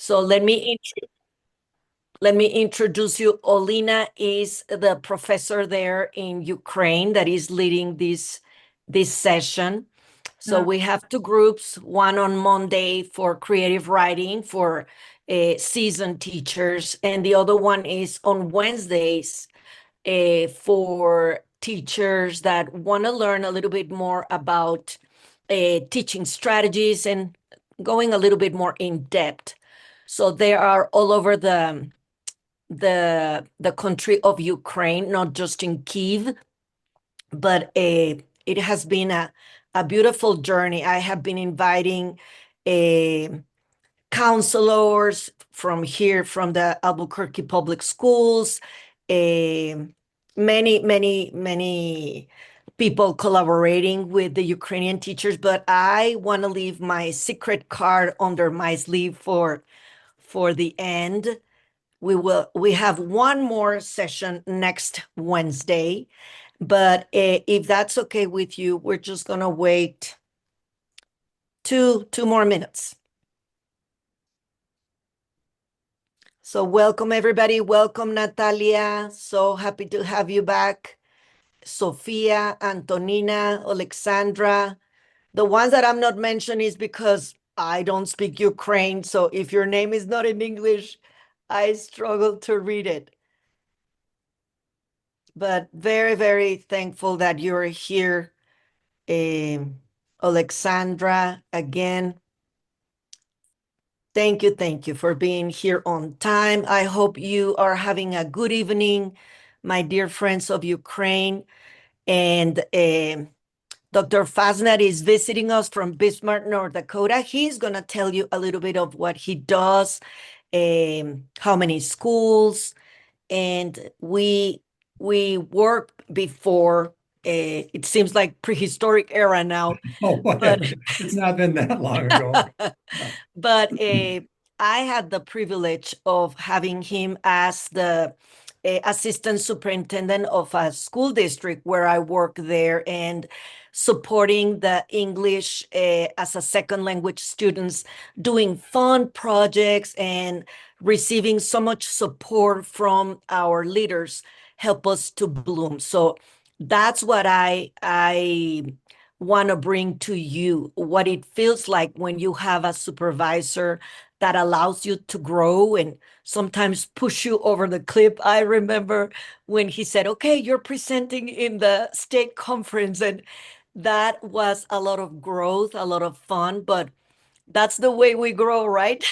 So let me introduce you. Olina is the professor there in Ukraine that is leading this session. So Oh, we have two groups, one on Monday for creative writing for seasoned teachers, and the other one is on Wednesdays for teachers that want to learn a little bit more about teaching strategies and going a little bit more in depth. So they are all over the country of Ukraine, not just in Kiev, but it has been a beautiful journey. I have been inviting uh, counselors from here, from the Albuquerque Public Schools, many people collaborating with the Ukrainian teachers, but I want to leave my secret card under my sleeve for the end. We have one more session next Wednesday, but if that's okay with you, we're just gonna wait two more minutes. So welcome everybody. Welcome Natalia. So happy to have you back. Sofia, Antonina, Alexandra. The ones that I'm not mentioning is because I don't speak Ukraine. So if your name is not in English, I struggle to read it. But very thankful that you're here. Alexandra, again, thank you for being here on time. I hope you are having a good evening, my dear friends of Ukraine. And Dr. Fasnet is visiting us from Bismarck, North Dakota. He's going to tell you a little bit of what he does, how many schools, and we worked before. It seems like prehistoric era now, oh, but whatever. It's not been that long ago. but I had the privilege of having him as the assistant superintendent of a school district where I work there and supporting the English as a second language students, doing fun projects and receiving so much support from our leaders help us to bloom. So that's what I want to bring to you, what it feels like when you have a supervisor that allows you to grow and sometimes push you over the cliff. I remember when he said, okay, you're presenting in the state conference, and that was a lot of growth, a lot of fun, but that's the way we grow, right?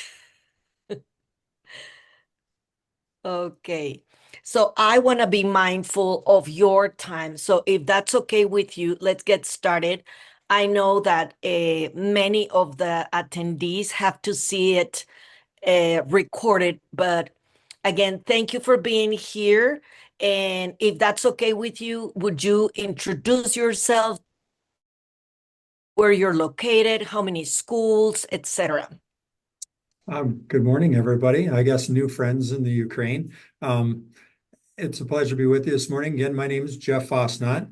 Okay. So I want to be mindful of your time. So if that's okay with you, let's get started. I know that many of the attendees have to see it recorded, but again, thank you for being here. And if that's okay with you, would you introduce yourself, where you're located, how many schools, etc.? Good morning, everybody. I guess new friends in the Ukraine. Um, it's a pleasure to be with you this morning. Again, my name is Jeff Fosnot.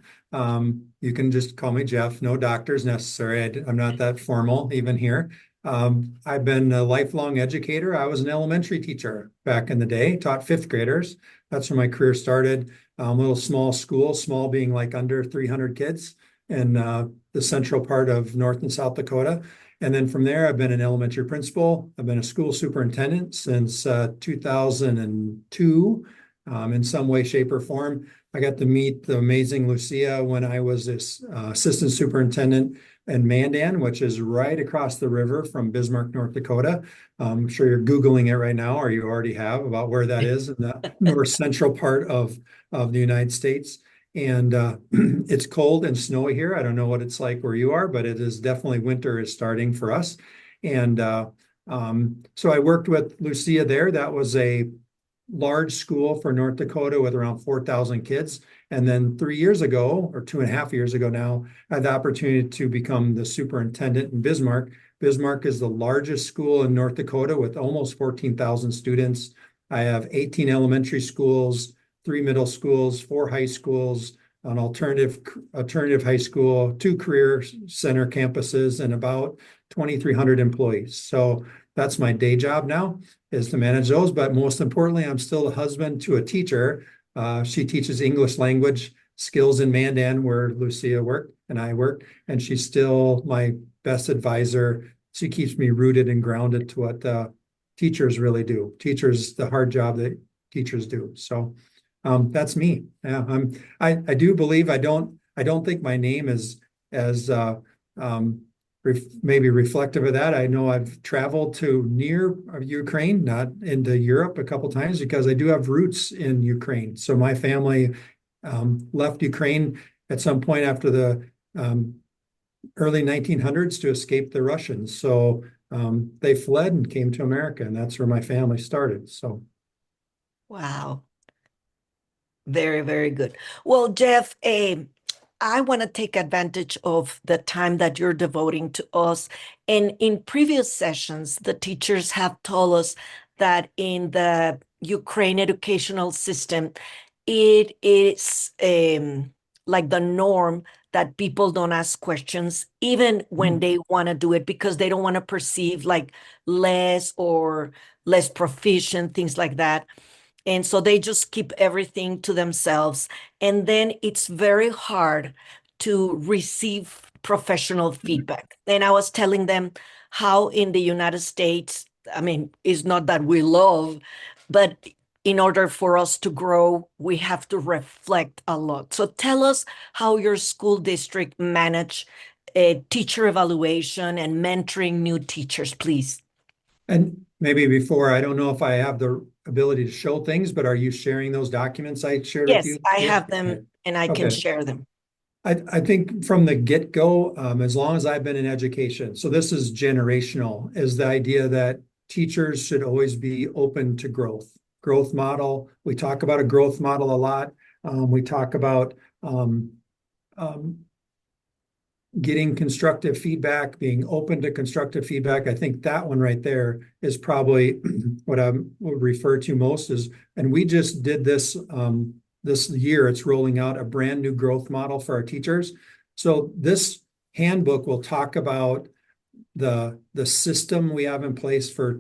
You can just call me Jeff. No doctors necessary. I'm not that formal even here. I've been a lifelong educator. I was an elementary teacher back in the day, taught fifth graders. That's where my career started. Little small school, small being like under 300 kids in the central part of North and South Dakota. And then from there, I've been an elementary principal. I've been a school superintendent since 2002 in some way, shape, or form. I got to meet the amazing Lucia when I was this assistant superintendent in Mandan, which is right across the river from Bismarck, North Dakota. I'm sure you're Googling it right now, or you already have, about where that is in the north central part of the United States. And it's cold and snowy here. I don't know what it's like where you are, but it is definitely winter is starting for us. And so I worked with Lucia there. That was a large school for North Dakota with around 4,000 kids. And then 3 years ago, or 2.5 years ago now, I had the opportunity to become the superintendent in Bismarck. Bismarck is the largest school in North Dakota with almost 14,000 students. I have 18 elementary schools, 3 middle schools, 4 high schools, an alternative high school, 2 career center campuses, and about 2,300 employees. So that's my day job now, is to manage those. But most importantly, I'm still a husband to a teacher. She teaches English language skills in Mandan, where Lucia worked and I worked, and she's still my best advisor. She keeps me rooted and grounded to what teachers really do. Teachers, the hard job that teachers do. So that's me. Yeah, I do believe I don't think my name is as maybe reflective of that. I know I've traveled to near Ukraine, not into Europe a couple times, because I do have roots in Ukraine. So my family left Ukraine at some point after the early 1900s to escape the Russians. So they fled and came to America, and that's where my family started. So Wow. Very, very good. Well, Jeff, I want to take advantage of the time that you're devoting to us. And in previous sessions, the teachers have told us that in the Ukraine educational system, it is like the norm that people don't ask questions, even when they want to do it, because they don't want to perceive like less or less proficient, things like that. And so they just keep everything to themselves. And then it's very hard to receive professional feedback. And I was telling them how in the United States, I mean, it's not that we love, but in order for us to grow, we have to reflect a lot. So tell us how your school district manage teacher evaluation and mentoring new teachers, please. and maybe before, I don't know if I have the ability to show things, but are you sharing those documents I shared with Yes, you? I Yeah. have them and I can Okay. share them. I think from the get-go, as long as I've been in education, so this is generational, is the idea that teachers should always be open to growth. Growth model. We talk about a growth model a lot. We talk about um, getting constructive feedback, being open to constructive feedback. I think that one right there is probably what I would refer to most is, and we just did this this year, it's rolling out a brand new growth model for our teachers. So this handbook will talk about the system we have in place for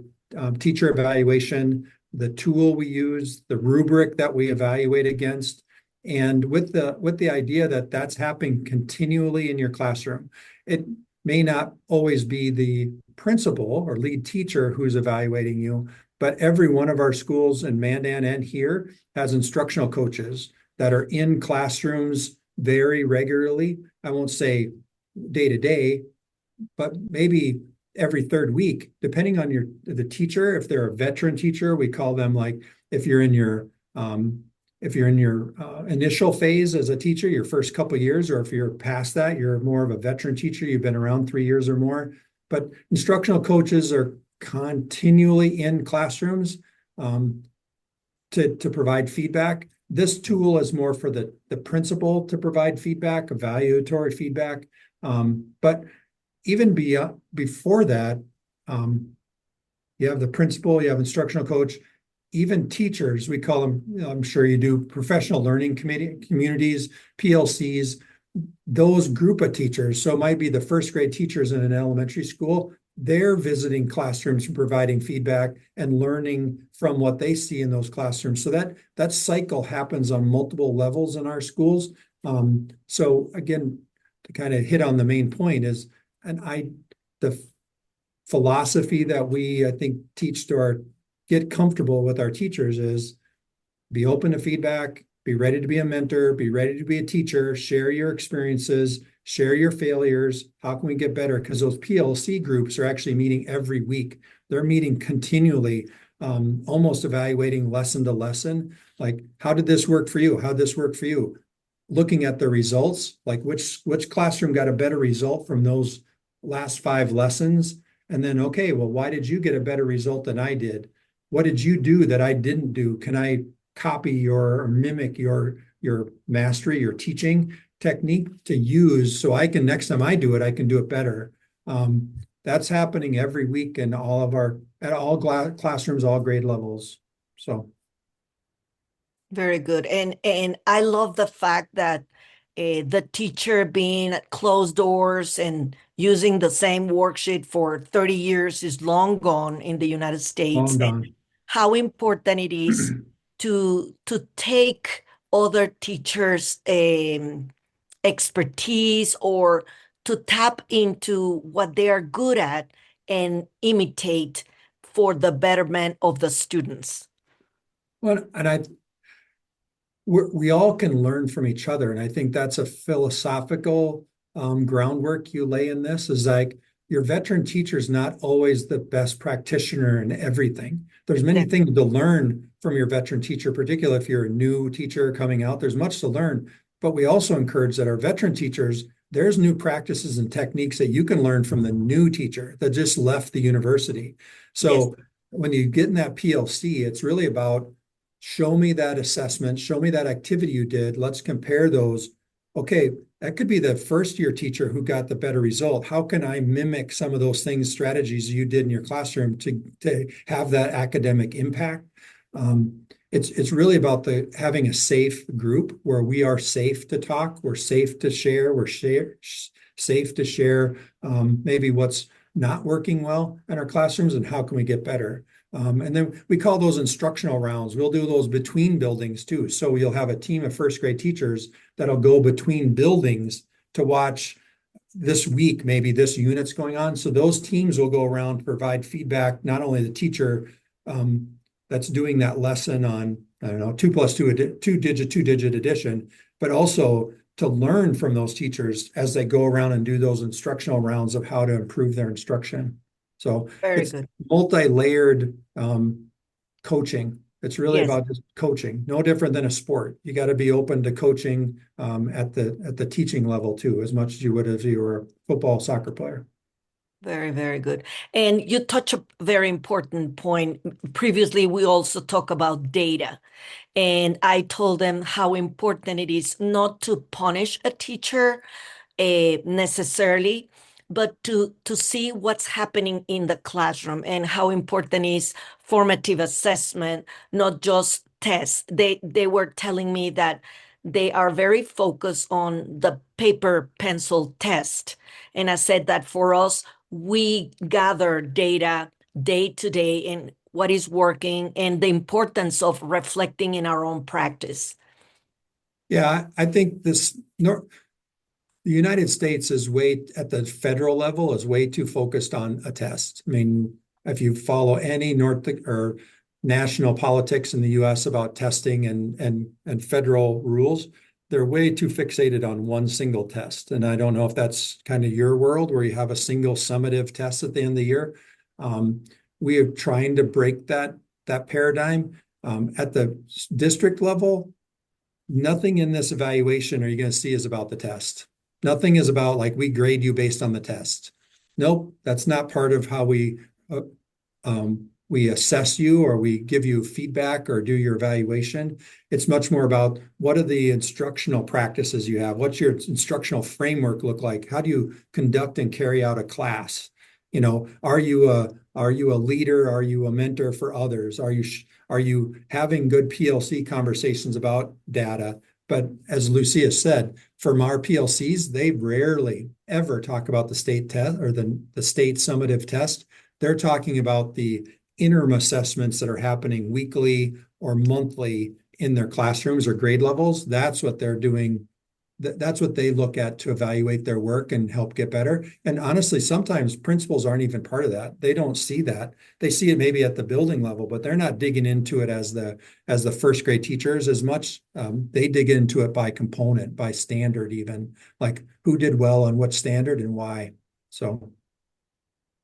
teacher evaluation, the tool we use, the rubric that we evaluate against, and with the idea that that's happening continually in your classroom. It may not always be the principal or lead teacher who's evaluating you, but every one of our schools in Mandan and here has instructional coaches that are in classrooms very regularly. I won't say day to day, but maybe every third week, depending on the teacher. If they're a veteran teacher, we call them, like, if you're in your initial phase as a teacher, your first couple of years, or if you're past that, you're more of a veteran teacher, you've been around 3 years or more. But instructional coaches are continually in classrooms to provide feedback. This tool is more for the principal to provide feedback, evaluatory feedback. But even before that, you have the principal, you have instructional coach, even teachers, we call them, I'm sure you do, professional learning communities, PLCs, those group of teachers. So it might be the first grade teachers in an elementary school. They're visiting classrooms and providing feedback and learning from what they see in those classrooms. So that cycle happens on multiple levels in our schools. So again, to kind of hit on the main point is, the philosophy that we, I think, teach to get comfortable with our teachers is be open to feedback, be ready to be a mentor, be ready to be a teacher, share your experiences, share your failures. How can we get better? Because those PLC groups are actually meeting every week. They're meeting continually, almost evaluating lesson to lesson. Like, how did this work for you? How did this work for you? Looking at the results, like which classroom got a better result from those last 5 lessons. And then, okay, well, why did you get a better result than I did? What did you do that I didn't do? Can I copy or mimic your mastery, your teaching technique to use, so I can, next time I do it, I can do it better. That's happening every week in at all classrooms, all grade levels. So Very good. And I love the fact that the teacher being at closed doors and using the same worksheet for 30 years is long gone in the United States, Long and gone. how important it is to take other teachers' expertise, or to tap into what they are good at and imitate for the betterment of the students. Well, and we all can learn from each other. And I think that's a philosophical groundwork you lay in this is like your veteran teacher is not always the best practitioner in everything. There's many Yeah. things to learn from your veteran teacher, particularly if you're a new teacher coming out, there's much to learn. But we also encourage that our veteran teachers, there's new practices and techniques that you can learn from the new teacher that just left the university. Yes, So when you get in that PLC, it's really about show me that assessment, show me that activity you did. Let's compare those. Okay, that could be the first year teacher who got the better result. How can I mimic some of those things, strategies you did in your classroom to have that academic impact? It's really about the having a safe group where we are safe to talk, we're safe to share, safe to share maybe what's not working well in our classrooms and how can we get better. And then we call those instructional rounds. We'll do those between buildings too. So you'll have a team of first grade teachers that'll go between buildings to watch this week, maybe this unit's going on. So those teams will go around to provide feedback, not only the teacher that's doing that lesson on, I don't know, 2+2, two digit addition, but also to learn from those teachers as they go around and do those instructional rounds of how to improve their instruction. So very it's good. multi-layered coaching. It's really Yes. about just coaching, no different than a sport. You got to be open to coaching at the teaching level too, as much as you would if you were a football, soccer player. Very, very good. And you touch a very important point. Previously, we also talk about data. And I told them how important it is not to punish a teacher necessarily, but to see what's happening in the classroom and how important is formative assessment, not just tests. They were telling me that they are very focused on the paper pencil test. And I said that for us, we gather data day to day and what is working and the importance of reflecting in our own practice. Yeah, I think the United States is way at the federal level is way too focused on a test. I mean, if you follow any North or national politics in the US about testing and federal rules, they're way too fixated on one single test. And I don't know if that's kind of your world where you have a single summative test at the end of the year. Um, we are trying to break that paradigm. At the district level, nothing in this evaluation are you going to see is about the test. Nothing is about like we grade you based on the test. Nope, that's not part of how we assess you or we give you feedback or do your evaluation. It's much more about what are the instructional practices you have? What's your instructional framework look like? How do you conduct and carry out a class? You know, are you a leader? Are you a mentor for others? Are you having good PLC conversations about data? But as Lucia said, from our PLCs, they rarely ever talk about the state test or the state summative test. They're talking about the interim assessments that are happening weekly or monthly in their classrooms or grade levels. That's what they're doing. That's what they look at to evaluate their work and help get better. And honestly, sometimes principals aren't even part of that. They don't see that. They see it maybe at the building level, but they're not digging into it as the first grade teachers as much. They dig into it by component, by standard, even like who did well on what standard and why. So.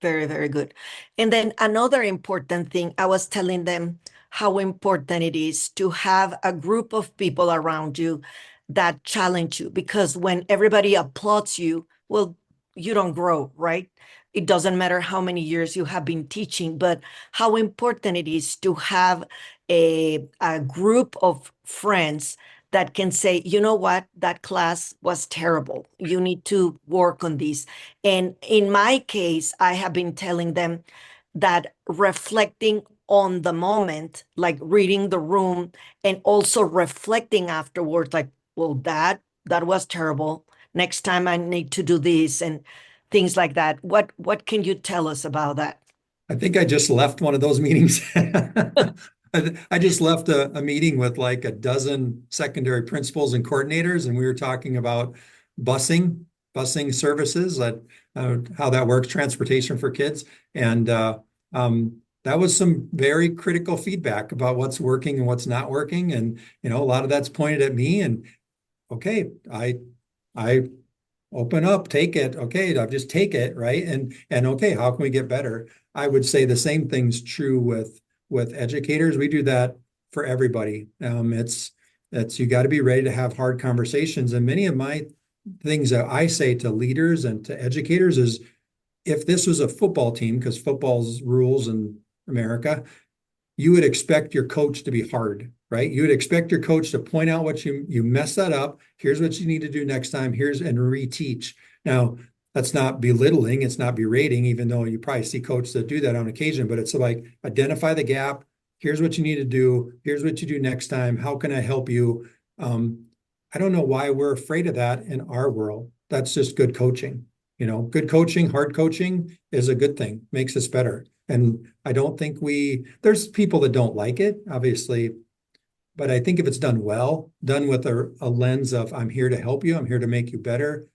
Very, very good. And then another important thing, I was telling them how important it is to have a group of people around you that challenge you, because when everybody applauds you, well, you don't grow, right? It doesn't matter how many years you have been teaching, but how important it is to have a group of friends that can say, you know what, that class was terrible. You need to work on this. And in my case, I have been telling them that reflecting on the moment, like reading the room and also reflecting afterwards, like, well, that that was terrible. Next time I need to do this and things like that. What can you tell us about that? I think I just left one of those meetings. I just left a meeting with like a dozen secondary principals and coordinators, and we were talking about busing services, how that works, transportation for kids. And that was some very critical feedback about what's working and what's not working. And, a lot of that's pointed at me. And okay, I open up, take it. Okay, I'll just take it, right? And okay, how can we get better? I would say the same thing's true with educators. We do that for everybody. It's you got to be ready to have hard conversations. And many of my things that I say to leaders and to educators is, if this was a football team, because football's rules in America, you would expect your coach to be hard, right? You would expect your coach to point out what you messed that up. Here's what you need to do next time. And reteach. Now, that's not belittling. It's not berating, even though you probably see coaches that do that on occasion, but it's like, identify the gap. Here's what you need to do. Here's what you do next time. How can I help you? I don't know why we're afraid of that in our world. That's just good coaching. Good coaching, hard coaching is a good thing, makes us better. And I don't think there's people that don't like it, obviously, but I think if it's done well, done with a lens of, I'm here to help you, I'm here to make you better.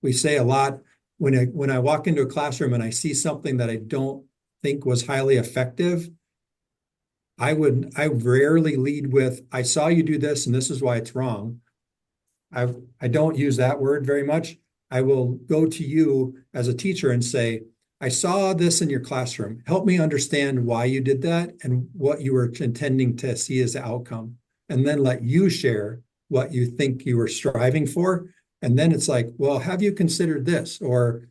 We say a lot when I walk into a classroom and I see something that I don't think was highly effective, I rarely lead with, I saw you do this and this is why it's wrong. I don't use that word very much. I will go to you as a teacher and say, I saw this in your classroom. Help me understand why you did that and what you were intending to see as the outcome. And then let you share what you think you were striving for. And then it's like, well, have you considered this? Or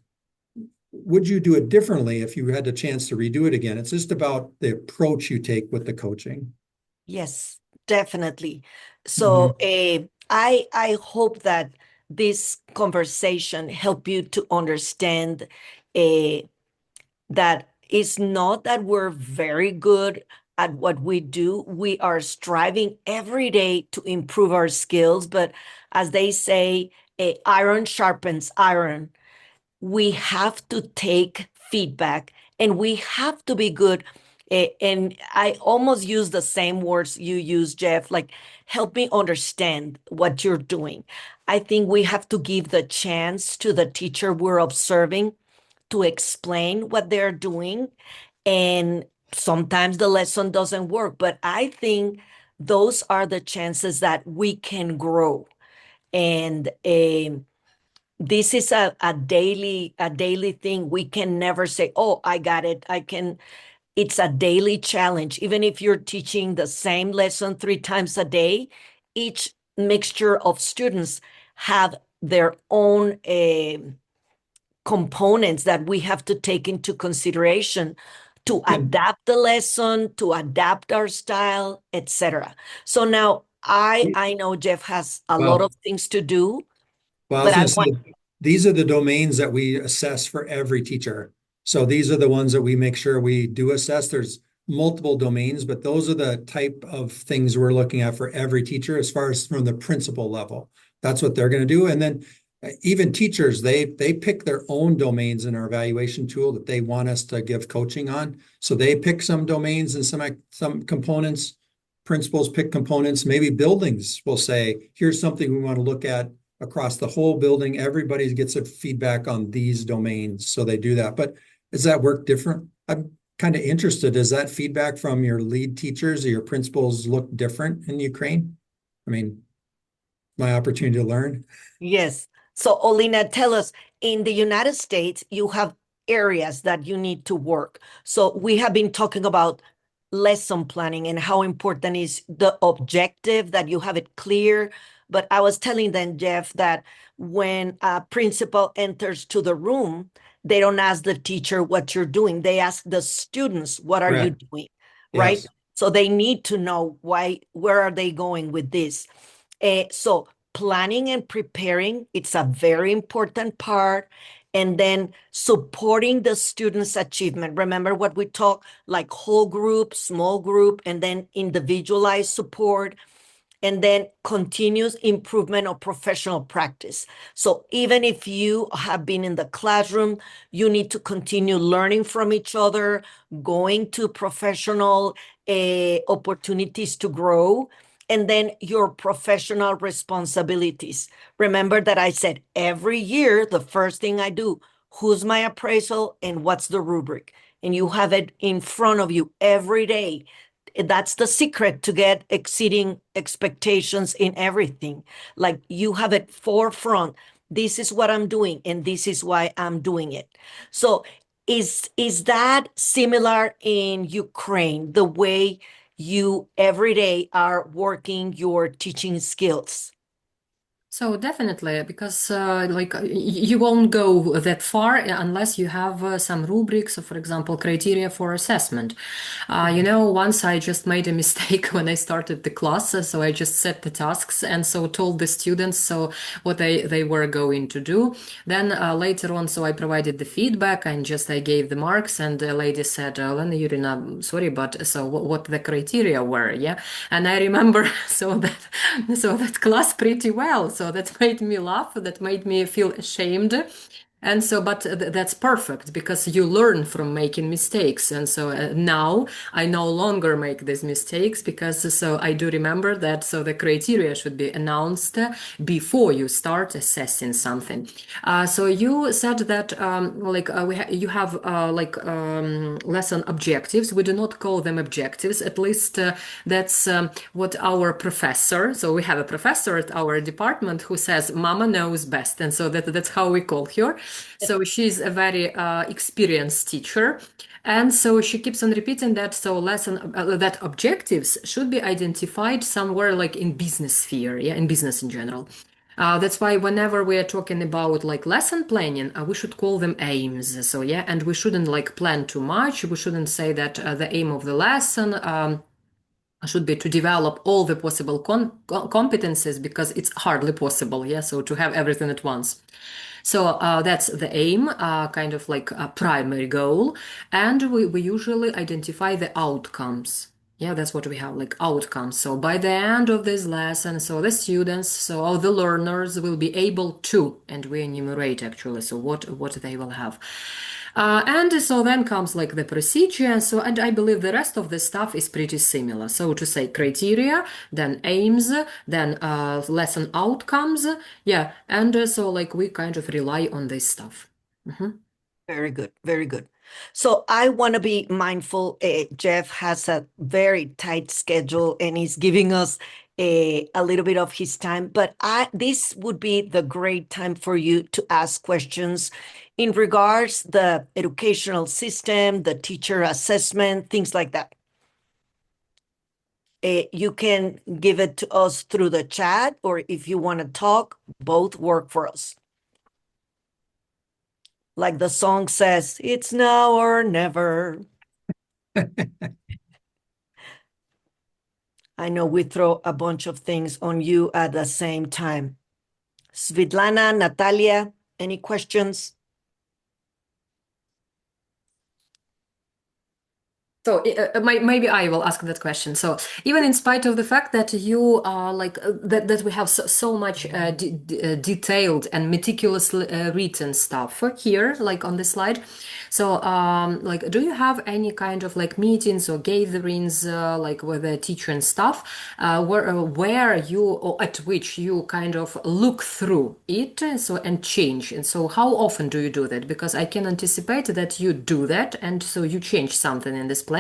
would you do it differently if you had the chance to redo it again? It's just about the approach you take with the coaching. Yes, definitely. Mhm. So I hope that this conversation help you to understand uh, that it's not that we're very good at what we do. We are striving every day to improve our skills, but as they say, iron sharpens iron. We have to take feedback and we have to be good. And I almost use the same words you use, Jeff, like help me understand what you're doing. I think we have to give the chance to the teacher we're observing to explain what they're doing. And sometimes the lesson doesn't work, but I think those are the chances that we can grow. And this is a daily thing. We can never say, oh, I got it. I can. It's a daily challenge. Even if you're teaching the same lesson 3 times a day, each mixture of students have their own components that we have to take into consideration to And adapt the lesson, to adapt our style, etc. So now I know Jeff has a lot well, of things to do, Well, I but was I going to want. say, these are the domains that we assess for every teacher. So these are the ones that we make sure we do assess. There's multiple domains, but those are the type of things we're looking at for every teacher as far as from the principal level. That's what they're going to do. And then even teachers, they pick their own domains in our evaluation tool that they want us to give coaching on. So they pick some domains and some components. Principals pick components. Maybe buildings will say, here's something we want to look at across the whole building. Everybody gets a feedback on these domains, so they do that. But does that work different? I'm kind of interested. Does that feedback from your lead teachers or your principals look different in Ukraine? I mean, my opportunity to learn. Yes. So, Olina, tell us, in the United States, you have areas that you need to work. So, we have been talking about lesson planning and how important is the objective, that you have it clear. But I was telling them, Jeff, that when a principal enters to the room, they don't ask the teacher what you're doing. They ask the students, what are you Correct. doing? Right? Yes. So they need to know where are they going with this? So planning and preparing, it's a very important part. And then supporting the students' achievement. Remember what we talked, like whole group, small group, and then individualized support. and then continuous improvement of professional practice. So even if you have been in the classroom, you need to continue learning from each other, going to professional opportunities to grow, and then your professional responsibilities. Remember that I said every year, the first thing I do, who's my appraisal and what's the rubric? And you have it in front of you every day. That's the secret to get exceeding expectations in everything. Like you have it forefront. This is what I'm doing, and this is why I'm doing it. So is that similar in Ukraine, the way you every day are working your teaching skills? So definitely, because you won't go that far unless you have some rubrics, or for example, criteria for assessment. Once I just made a mistake when I started the class, so I just set the tasks and so told the students so what they were going to do. Then later on, so I provided the feedback and just I gave the marks, and the lady said, "Lena Yurina, sorry, but so what the criteria were, yeah?" And I remember so that class pretty well. So that made me laugh, that made me feel ashamed. And so, but that's perfect because you learn from making mistakes. And so now I no longer make these mistakes because so I do remember that so the criteria should be announced before you start assessing something. So you said that you have lesson objectives. We do not call them objectives. At least that's what our professor. So we have a professor at our department who says, "Mama knows best," and so that's how we call her. So she's a very experienced teacher. And so she keeps on repeating that. So that objectives should be identified somewhere like in business sphere, yeah, in business in general. That's why whenever we are talking about like lesson planning, we should call them aims. So yeah, and we shouldn't like plan too much. We shouldn't say that the aim of the lesson should be to develop all the possible competencies because it's hardly possible. Yeah, so to have everything at once. So that's the aim, kind of like a primary goal. And we usually identify the outcomes. Yeah, that's what we have, like outcomes. So by the end of this lesson, so the students, so all the learners will be able to, and we enumerate actually, so what they will have. And so then comes like the procedure. So, and I believe the rest of the stuff is pretty similar. So to say criteria, then aims, then lesson outcomes. Yeah. And so like we kind of rely on this stuff. Very good, very good. So I want to be mindful. Jeff has a very tight schedule and he's giving us a little bit of his time, but this would be the great time for you to ask questions in regards the educational system, the teacher assessment, things like that. You can give it to us through the chat, or if you want to talk, both work for us. Like the song says, it's now or never. I know we throw a bunch of things on you at the same time. Svitlana, Natalia, any questions? So maybe I will ask that question. So even in spite of the fact that you are like that we have so much detailed and meticulously written stuff here, like on the slide. So like, do you have any kind of like meetings or gatherings like with the teacher and staff where you or at which you kind of look through it so and change? And so how often do you do that? Because I can anticipate that you do that, and so you change something in this planning.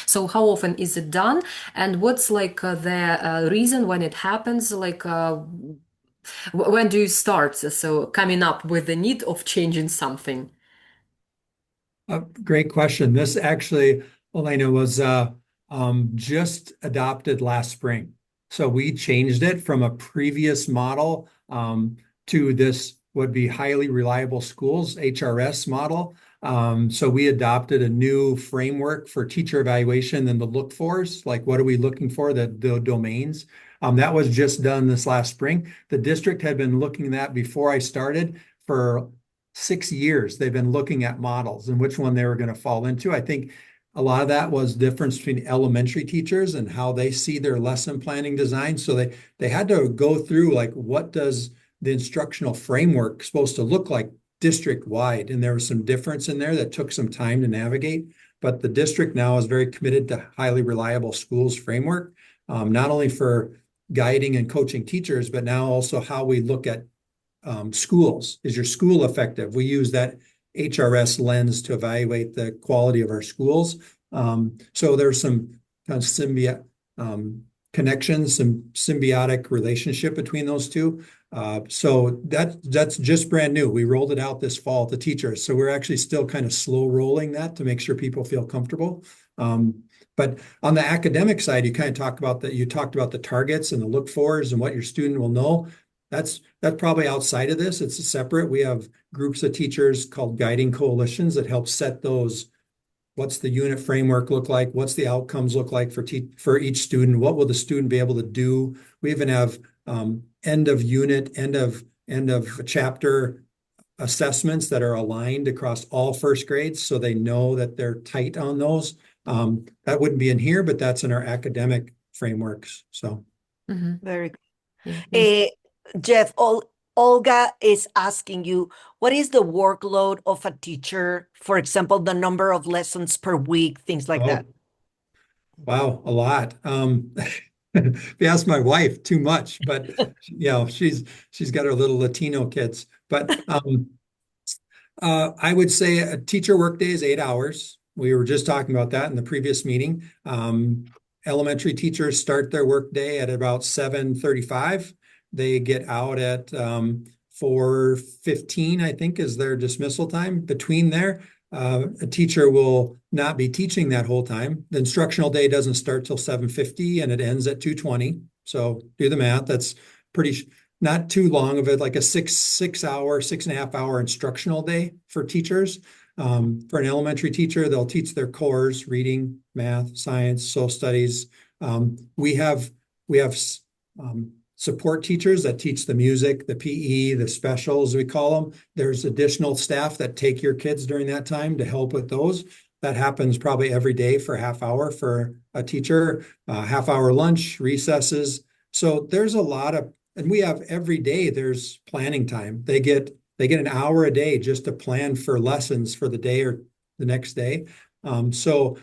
So how often is it done, and what's like the reason when it happens, like when do you start so coming up with the need of changing something? Great question. This actually, Elena, was just adopted last spring. So we changed it from a previous model to this would be highly reliable schools, HRS model. So we adopted a new framework for teacher evaluation and the look fors, like what are we looking for, the domains. That was just done this last spring. The district had been looking at that before I started for 6 years. They've been looking at models and which one they were going to fall into. I think a lot of that was difference between elementary teachers and how they see their lesson planning design. So they had to go through like, what does the instructional framework supposed to look like district wide? And there was some difference in there that took some time to navigate. But the district now is very committed to highly reliable schools framework, not only for guiding and coaching teachers, but now also how we look at schools. Is your school effective? We use that HRS lens to evaluate the quality of our schools. So there's some kind of connections, some symbiotic relationship between those two. So that's just brand new. We rolled it out this fall to teachers. So we're actually still kind of slow rolling that to make sure people feel comfortable. But on the academic side, you talked about the targets and the look fors and what your student will know. That's probably outside of this. It's separate. We have groups of teachers called guiding coalitions that help set those. What's the unit framework look like? What's the outcomes look like for each student? What will the student be able to do? We even have end of unit, end of chapter assessments that are aligned across all first grades, so they know that they're tight on those. That wouldn't be in here, but that's in our academic frameworks. So Very good. Yeah. Jeff, Olga is asking you, what is the workload of a teacher? For example, the number of lessons per week, things like that. Wow, a lot. If you ask my wife, too much, but she's got her little Latino kids. But I would say a teacher workday is 8 hours. We were just talking about that in the previous meeting. Elementary teachers start their workday at about 7:35. They get out at 4:15, I think, is their dismissal time. Between there, a teacher will not be teaching that whole time. The instructional day doesn't start till 7:50 and it ends at 2:20. So do the math. That's not too long of it, like a 6.5 hour instructional day for teachers. For an elementary teacher, they'll teach their cores: reading, math, science, social studies. We have support teachers that teach the music, the PE, the specials, we call them. There's additional staff that take your kids during that time to help with those. That happens probably every day for a half hour for a teacher, half hour lunch, recesses. So there's a lot of, and we have every day there's planning time. They get an hour a day just to plan for lessons for the day or the next day. So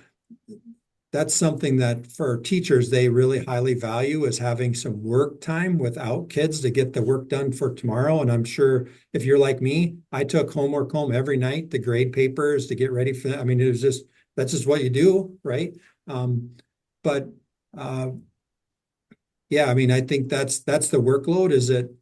that's something that for teachers, they really highly value, is having some work time without kids to get the work done for tomorrow. And I'm sure if you're like me, I took homework home every night to grade papers, to get ready for that. I mean, that's just what you do, right? Yeah, I mean, I think that's the workload. Is it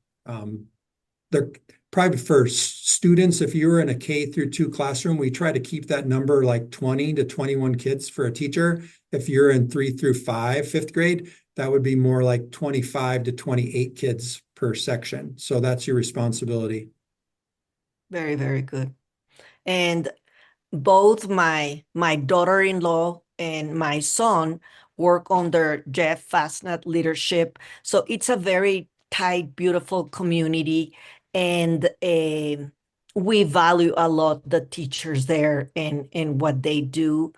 they're probably for students, if you were in a K-2 classroom, we try to keep that number like 20 to 21 kids for a teacher. If you're in 3-5, fifth grade, that would be more like 25 to 28 kids per section. So that's your responsibility. Very, very good. And both my daughter-in-law and my son work under Jeff Fastnut leadership. So it's a very tight, beautiful community. And we value a lot the teachers there and what they do.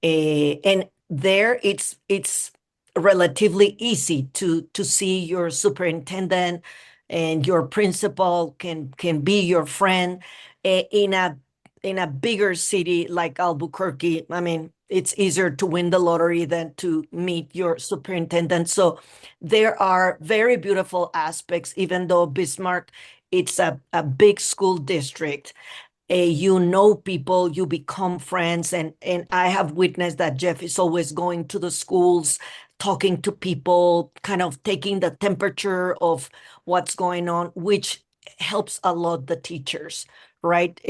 And there it's relatively easy to see your superintendent and your principal can be your friend. In a bigger city like Albuquerque. I mean, it's easier to win the lottery than to meet your superintendent. So there are very beautiful aspects, even though Bismarck, it's a big school district. You know people, you become friends, and I have witnessed that Jeff is always going to the schools, talking to people, kind of taking the temperature of what's going on, which helps a lot the teachers, right?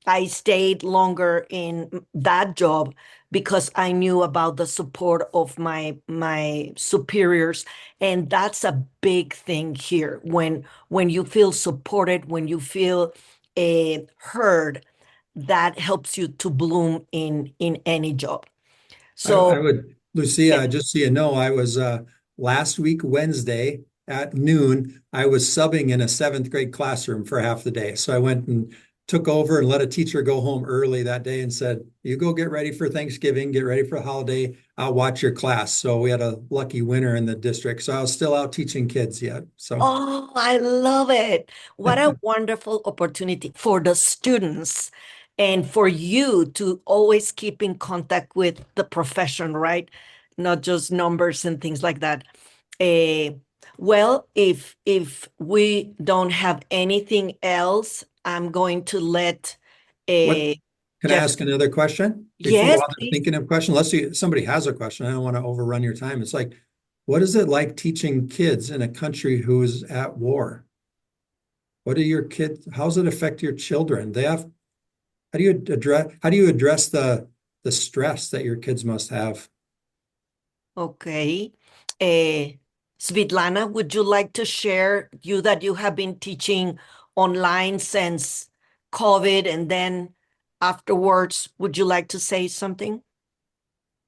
I stayed longer in that job because I knew about the support of my superiors, and that's a big thing here. When you feel supported, when you feel heard, that helps you to bloom in any job. I So would, yeah, Lucia, just so you know, I was last week, Wednesday at noon, I was subbing in a seventh grade classroom for half the day. So I went and took over and let a teacher go home early that day and said, "You go get ready for Thanksgiving, get ready for the holiday. I'll watch your class." So we had a lucky winner in the district. So I was still out teaching kids yet. So Oh, I love it. What a wonderful opportunity for the students and for you to always keep in contact with the profession, right? Not just numbers and things like that. Eh, well, if we don't have anything else, I'm going to let what can I Jeff. ask another question before Yes, while they're please. thinking of a question? Let's see, somebody has a question. I don't want to overrun your time. It's like, what is it like teaching kids in a country who's at war? What do your kids, how does it affect your children? They have, how do you address the stress that your kids must have? Okay. Uh, Svitlana, would you like to share you that you have been teaching online since COVID and then afterwards, would you like to say something?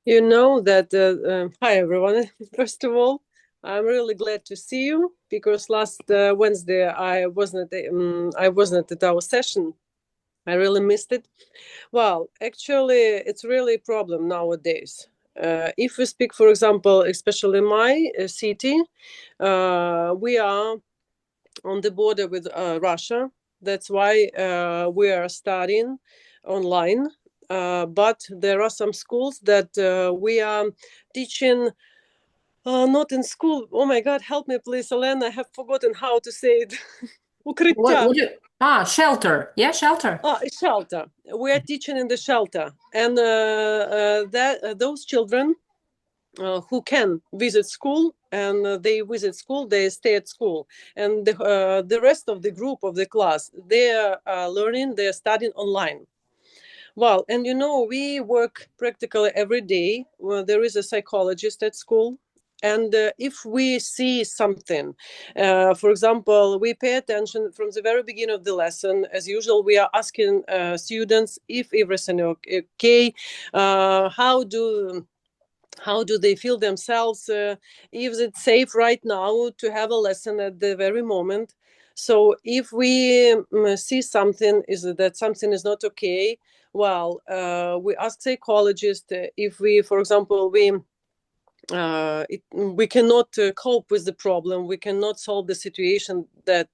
You know that, hi everyone. First of all, I'm really glad to see you because last Wednesday I wasn't at our session. I really missed it. Well, actually, it's really a problem nowadays. If we speak, for example, especially my city, we are on the border with Russia. That's why we are studying online. But there are some schools that we are teaching not in school. Oh my God, help me, please, Elena. I have forgotten how to say it. Укриття. Shelter. Yeah, shelter. Shelter. We are teaching in the shelter, and those children who can visit school and they visit school, they stay at school, and the rest of the group of the class, they are learning, they are studying online. Well, and you know, we work practically every day. Well, there is a psychologist at school. And if we see something, for example, we pay attention from the very beginning of the lesson. As usual, we are asking students if everything okay, how do they feel themselves, if it's safe right now to have a lesson at the very moment. So if we see something is that something is not okay, well, we ask psychologist if we, for example, we cannot cope with the problem, we cannot solve the situation, that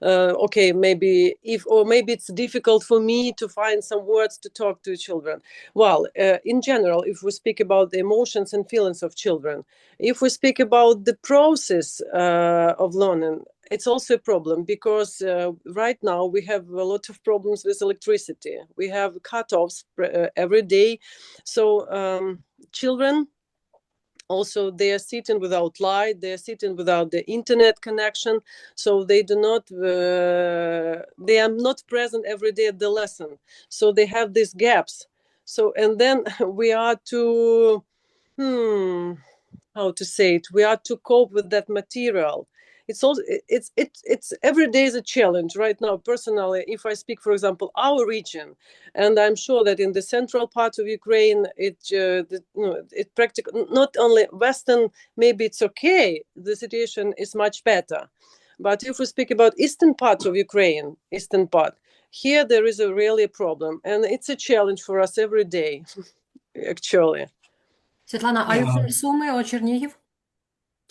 okay, maybe if, or maybe it's difficult for me to find some words to talk to children. Well, in general, if we speak about the emotions and feelings of children, if we speak about the process of learning, it's also a problem because right now we have a lot of problems with electricity. We have cut-offs every day. So children also, they are sitting without light, they are sitting without the internet connection, so they do not they are not present every day at the lesson, so they have these gaps. So and then we are to how to say it, we are to cope with that material. It's also it's every day is a challenge right now. Personally, if I speak, for example, our region, and I'm sure that in the central part of Ukraine, it practically not only Western, maybe it's okay, the situation is much better. But if we speak about eastern part of Ukraine, eastern part, here there is a really problem, and it's a challenge for us every day, actually. Svetlana, are you Yeah, from Sumy or Chernihiv?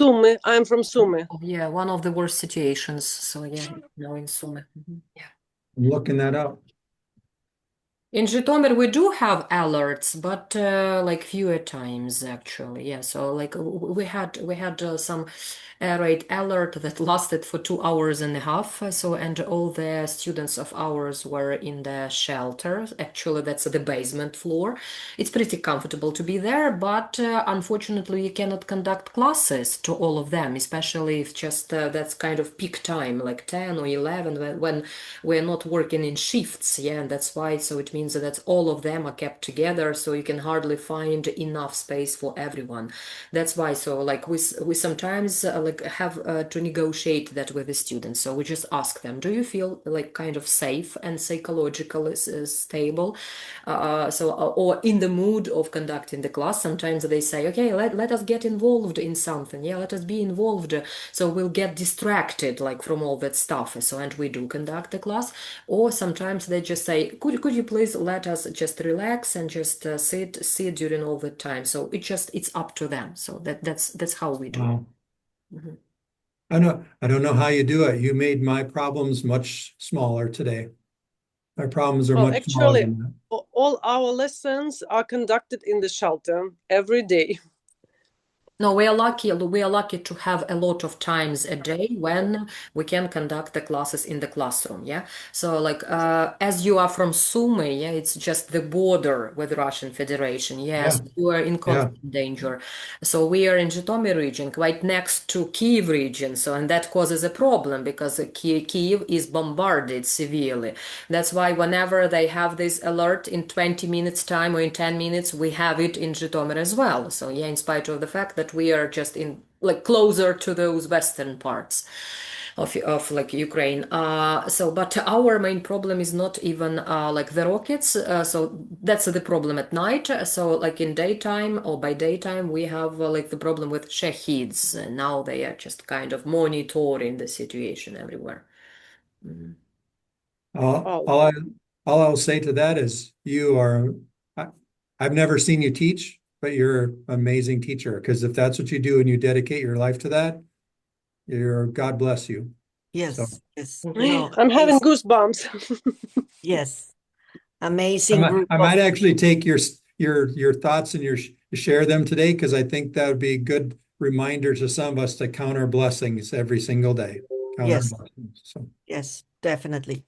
Sumy, I'm from Sumy. Oh, yeah, one of the worst situations. So yeah, now in Sumy. Yeah. I'm looking that up. In Zhytomyr, we do have alerts, but like fewer times actually. Yeah, so like we had some air raid alert that lasted for 2 hours and a half. So and all the students of ours were in the shelter. Actually, that's the basement floor. It's pretty comfortable to be there, but unfortunately, you cannot conduct classes to all of them, especially if just that's kind of peak time, like 10 or 11, when we're not working in shifts. Yeah, and that's why. So it means means that all of them are kept together, so you can hardly find enough space for everyone. That's why, so like we sometimes like have to negotiate that with the students. So we just ask them, do you feel like kind of safe and psychologically stable? Or in the mood of conducting the class. Sometimes they say, okay, let us get involved in something. Yeah, let us be involved. So we'll get distracted like from all that stuff. So, and we do conduct the class. Or sometimes they just say, could you please let us just relax and just sit during all the time. So it's up to them. So that's how we do. Wow. Mhm. I don't know how you do it. You made my problems much smaller today. My problems are Well, much smaller actually, than that. all our lessons are conducted in the shelter every day. No, we are lucky. We are lucky to have a lot of times a day when we can conduct the classes in the classroom. Yeah. So, like, as you are from Sumy, yeah, it's just the border with Russian Federation. Yes, Yeah, you are in yeah. constant danger. So we are in Zhytomyr region, quite next to Kiev region. So, and that causes a problem because Kiev is bombarded severely. That's why whenever they have this alert in 20 minutes time or in 10 minutes, we have it in Zhytomyr as well. So yeah, in spite of the fact that we are just in like closer to those western parts of like Ukraine. But our main problem is not even like the rockets. So that's the problem at night. So like in daytime or by daytime, we have like the problem with shaheeds. Now they are just kind of monitoring the situation everywhere. Mhm. All, Oh, all I, all I'll say to that is I, I've never seen you teach, but you're an amazing teacher. Because if that's what you do and you dedicate your life to that, God bless you. So Yes, yes. Mhm. No, I'm having amazing. goosebumps. Yes, amazing group I of. might actually take your thoughts and share them today because I think that would be a good reminder to some of us to count our blessings every single day. Count our Yes, blessings. So yes, definitely.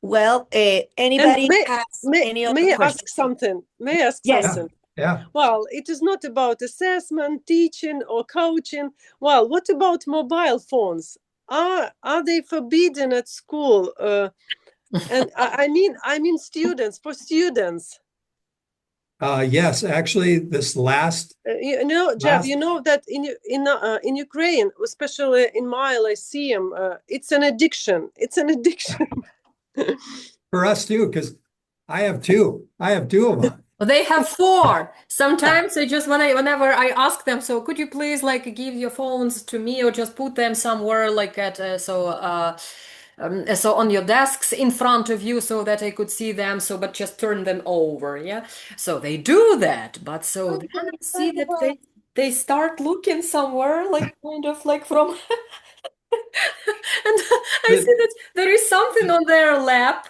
Well, And anybody has any other may I question? ask something? May I ask Yes. yeah, something? yeah. Well, it is not about assessment, teaching, or coaching. Well, what about mobile phones? Are they forbidden at school? And I mean students, for students. Yes, actually, this You know, Jeff, last you know that in Ukraine, especially in my lyceum, it's an addiction. It's an addiction. for us too, because I have two. I have two of them. Well, they have four. Sometimes they just whenever I ask them, so could you please like give your phones to me or just put them somewhere like at so on your desks in front of you so that I could see them. So but just turn them over, yeah. So they do that, but so then I see that they start looking somewhere like kind of like from and I But, see that there is something on their lap,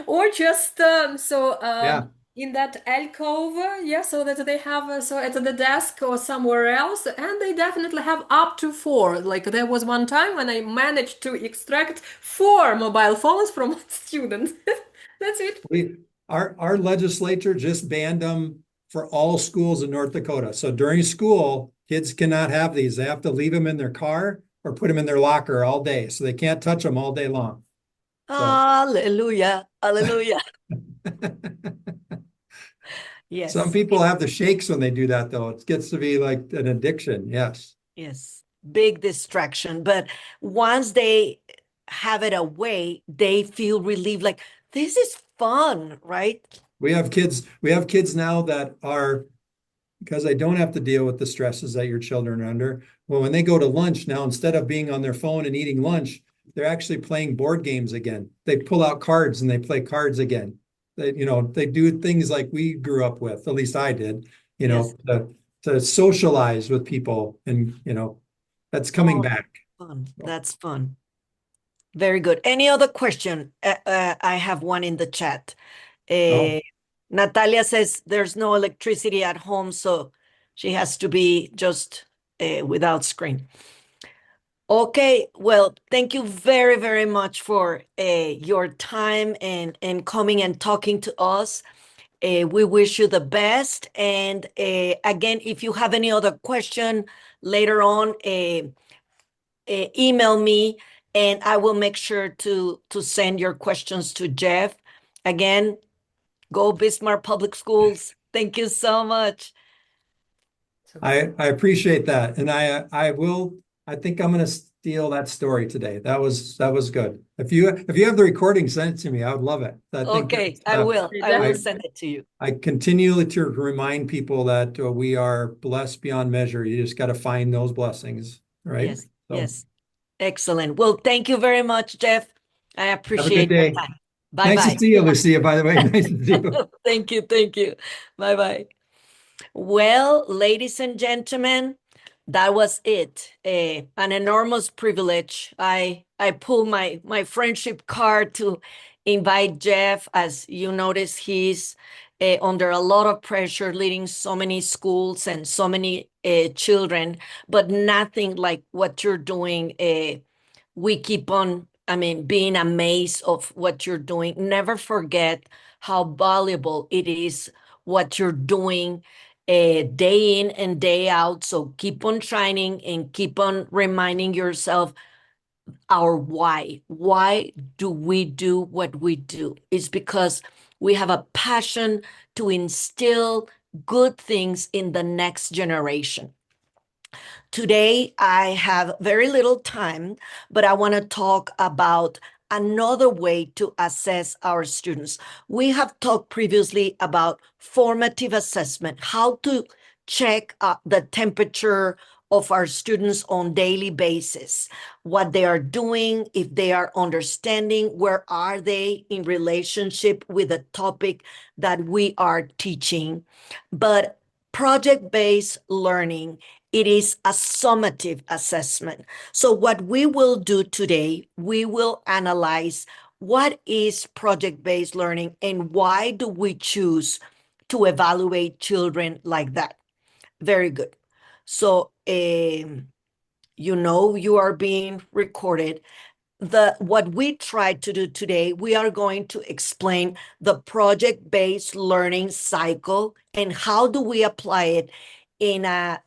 or just yeah, in that alcove, yeah, so that they have so at the desk or somewhere else, and they definitely have up to four. Like there was one time when I managed to extract four mobile phones from students. That's it. our legislature just banned them for all schools in North Dakota. So during school, kids cannot have these. They have to leave them in their car or put them in their locker all day. So they can't touch them all day long. So Hallelujah. Hallelujah. some Yes. people have the shakes when they do that, though. It gets to be like an addiction. Yes. Yes. Big distraction. But once they have it away, they feel relieved. Like, this is fun, right? We have kids now that are because I don't have to deal with the stresses that your children are under. Well, when they go to lunch now, instead of being on their phone and eating lunch, they're actually playing board games again. They pull out cards and they play cards again. They do things like we grew up with, at least I did, Yes. to socialize with people. And, that's coming Oh, back. fun. That's fun. Very good. Any other question? I have one in the chat. Oh, Uh, Natalia says there's no electricity at home, so she has to be just without screen. Okay, well, thank you very, very much for your time and coming and talking to us. We wish you the best. And again, if you have any other question later on, email me and I will make sure to send your questions to Jeff. Again, Go Bismarck Public Schools. Thank you so much. I appreciate that. And I think I'm gonna steal that story today. That was good. If you have the recording, send it to me. I would love it. I think Okay, I will. I will send it to you. I continue to remind people that we are blessed beyond measure. You just got to find those blessings, right? Yes, yes. Excellent. Well, thank you very much, Jeff. I Have a good appreciate your day. time. Nice to Bye-bye. see you, Lucia, by the way. Nice to see you. Thank you. Thank you. Bye-bye. Well, ladies and gentlemen, that was it. An enormous privilege. I pulled my friendship card to invite Jeff. As you notice, he's under a lot of pressure, leading so many schools and so many children, but nothing like what you're doing. We keep on, I mean, being amazed of what you're doing. Never forget how valuable it is what you're doing day in and day out. So keep on shining and keep on reminding yourself our why. Why do we do what we do? It's because we have a passion to instill good things in the next generation. Today, I have very little time, but I want to talk about another way to assess our students. We have talked previously about formative assessment, how to check the temperature of our students on daily basis, what they are doing, if they are understanding, where are they in relationship with the topic that we are teaching. But project-based learning, it is a summative assessment. So what we will do today, we will analyze what is project-based learning and why do we choose to evaluate children like that. Very good. So, you know, you are being recorded. What we tried to do today, we are going to explain the project-based learning cycle and how do we apply it in a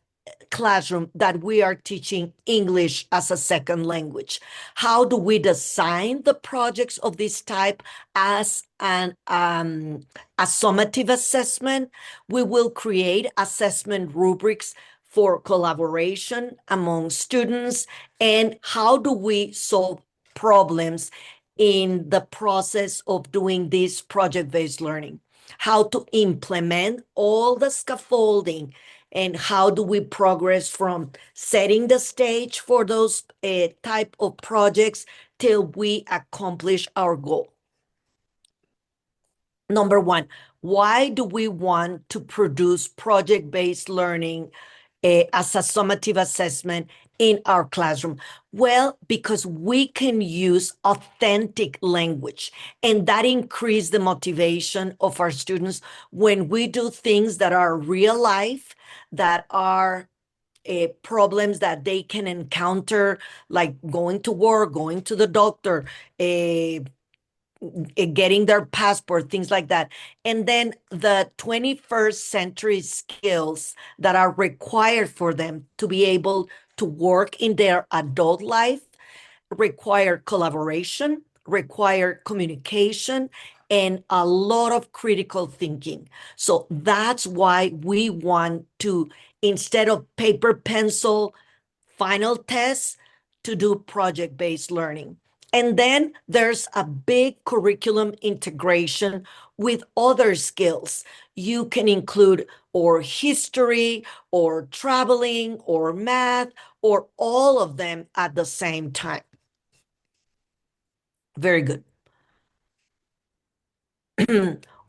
classroom that we are teaching English as a second language. How do we design the projects of this type as a summative assessment? We will create assessment rubrics for collaboration among students. And how do we solve problems in the process of doing this project-based learning? How to implement all the scaffolding and how do we progress from setting the stage for those type of projects till we accomplish our goal. Number one, why do we want to produce project-based learning as a summative assessment in our classroom? Well, because we can use authentic language, and that increases the motivation of our students when we do things that are real life, that are problems that they can encounter, like going to work, going to the doctor, getting their passport, things like that. And then the 21st century skills that are required for them to be able to work in their adult life require collaboration, require communication, and a lot of critical thinking. So that's why we want to, instead of paper, pencil, final tests, to do project-based learning. And then there's a big curriculum integration with other skills. You can include or history or traveling or math or all of them at the same time. Very good.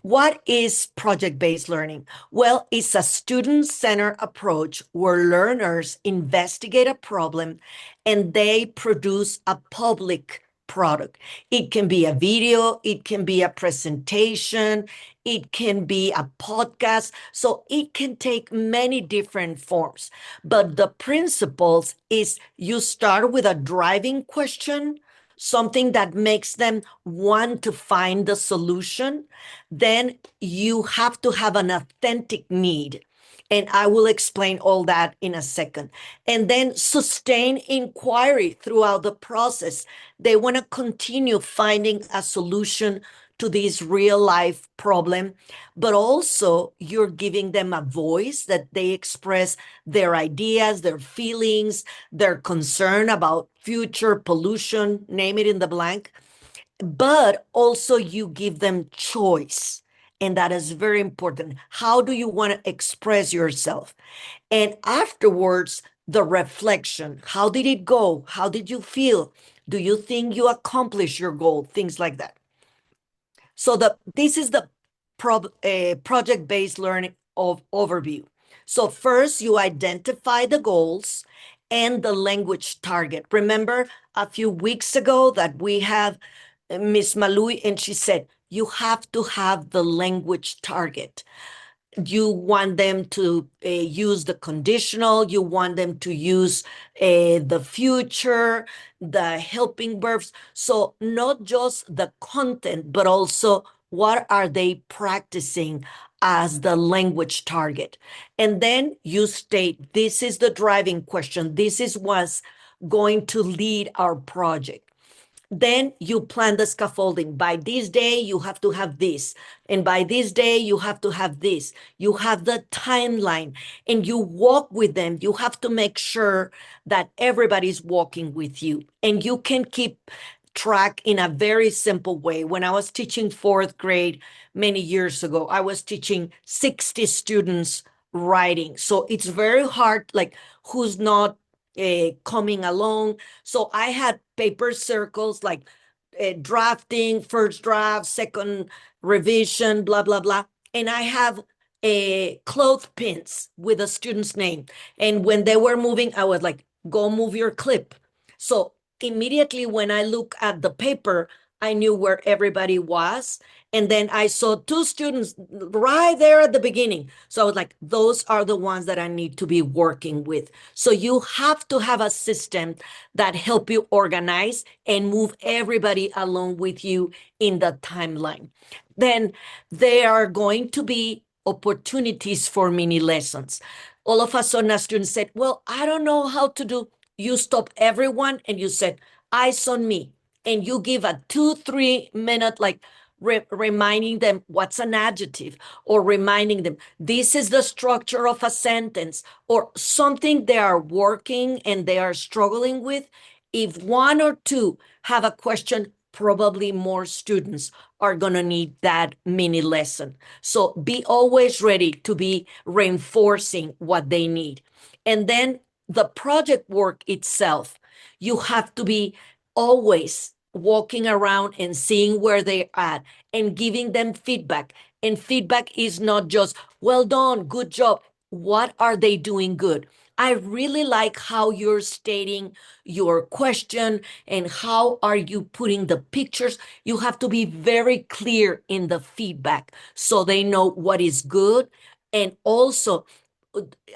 What is project-based learning? Well, it's a student-centered approach where learners investigate a problem and they produce a public product. It can be a video, it can be a presentation, it can be a podcast. So it can take many different forms. But the principles is you start with a driving question, something that makes them want to find the solution. Then you have to have an authentic need. And I will explain all that in a second. And then sustain inquiry throughout the process. They want to continue finding a solution to this real life problem, but also you're giving them a voice that they express their ideas, their feelings, their concern about future pollution, name it in the blank, but also you give them choice. And that is very important. How do you want to express yourself? And afterwards, the reflection. How did it go? How did you feel? Do you think you accomplished your goal? Things like that. So this is the project-based learning overview. So first, you identify the goals and the language target. Remember a few weeks ago that we have Miss Malui, and she said, you have to have the language target. You want them to use the conditional, you want them to use the future, the helping verbs. So not just the content, but also what are they practicing as the language target. And then you state, this is the driving question. This is what's going to lead our project. Then you plan the scaffolding. By this day, you have to have this. And by this day, you have to have this. You have the timeline and you walk with them. You have to make sure that everybody's walking with you. And you can keep track in a very simple way. When I was teaching fourth grade many years ago, I was teaching 60 students writing. So it's very hard, like who's not coming along. So I had paper circles like drafting, first draft, second revision, blah, blah, blah. And I have cloth pins with a student's name. And when they were moving, I was like, go move your clip. So immediately when I look at the paper, I knew where everybody was. And then I saw two students right there at the beginning. So I was like, those are the ones that I need to be working with. So you have to have a system that help you organize and move everybody along with you in the timeline. Then there are going to be opportunities for mini lessons. All of a sudden, a student said, well, I don't know how to do. You stop everyone and you said, eyes on me. And you give a 2-3 minute, like reminding them what's an adjective, or reminding them this is the structure of a sentence, or something they are working and they are struggling with. If one or two have a question, probably more students are going to need that mini lesson. So be always ready to be reinforcing what they need. And then the project work itself, you have to be always walking around and seeing where they're at and giving them feedback. And feedback is not just, well done, good job. What are they doing good? I really like how you're stating your question and how are you putting the pictures. You have to be very clear in the feedback so they know what is good. And also,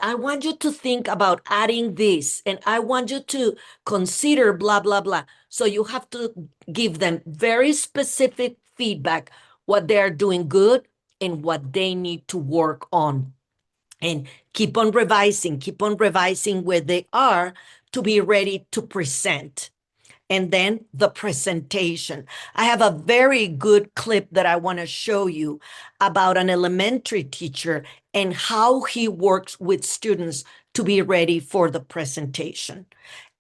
I want you to think about adding this, and I want you to consider blah, blah, blah. So you have to give them very specific feedback, what they're doing good and what they need to work on. And keep on revising where they are to be ready to present. And then the presentation. I have a very good clip that I want to show you about an elementary teacher and how he works with students to be ready for the presentation.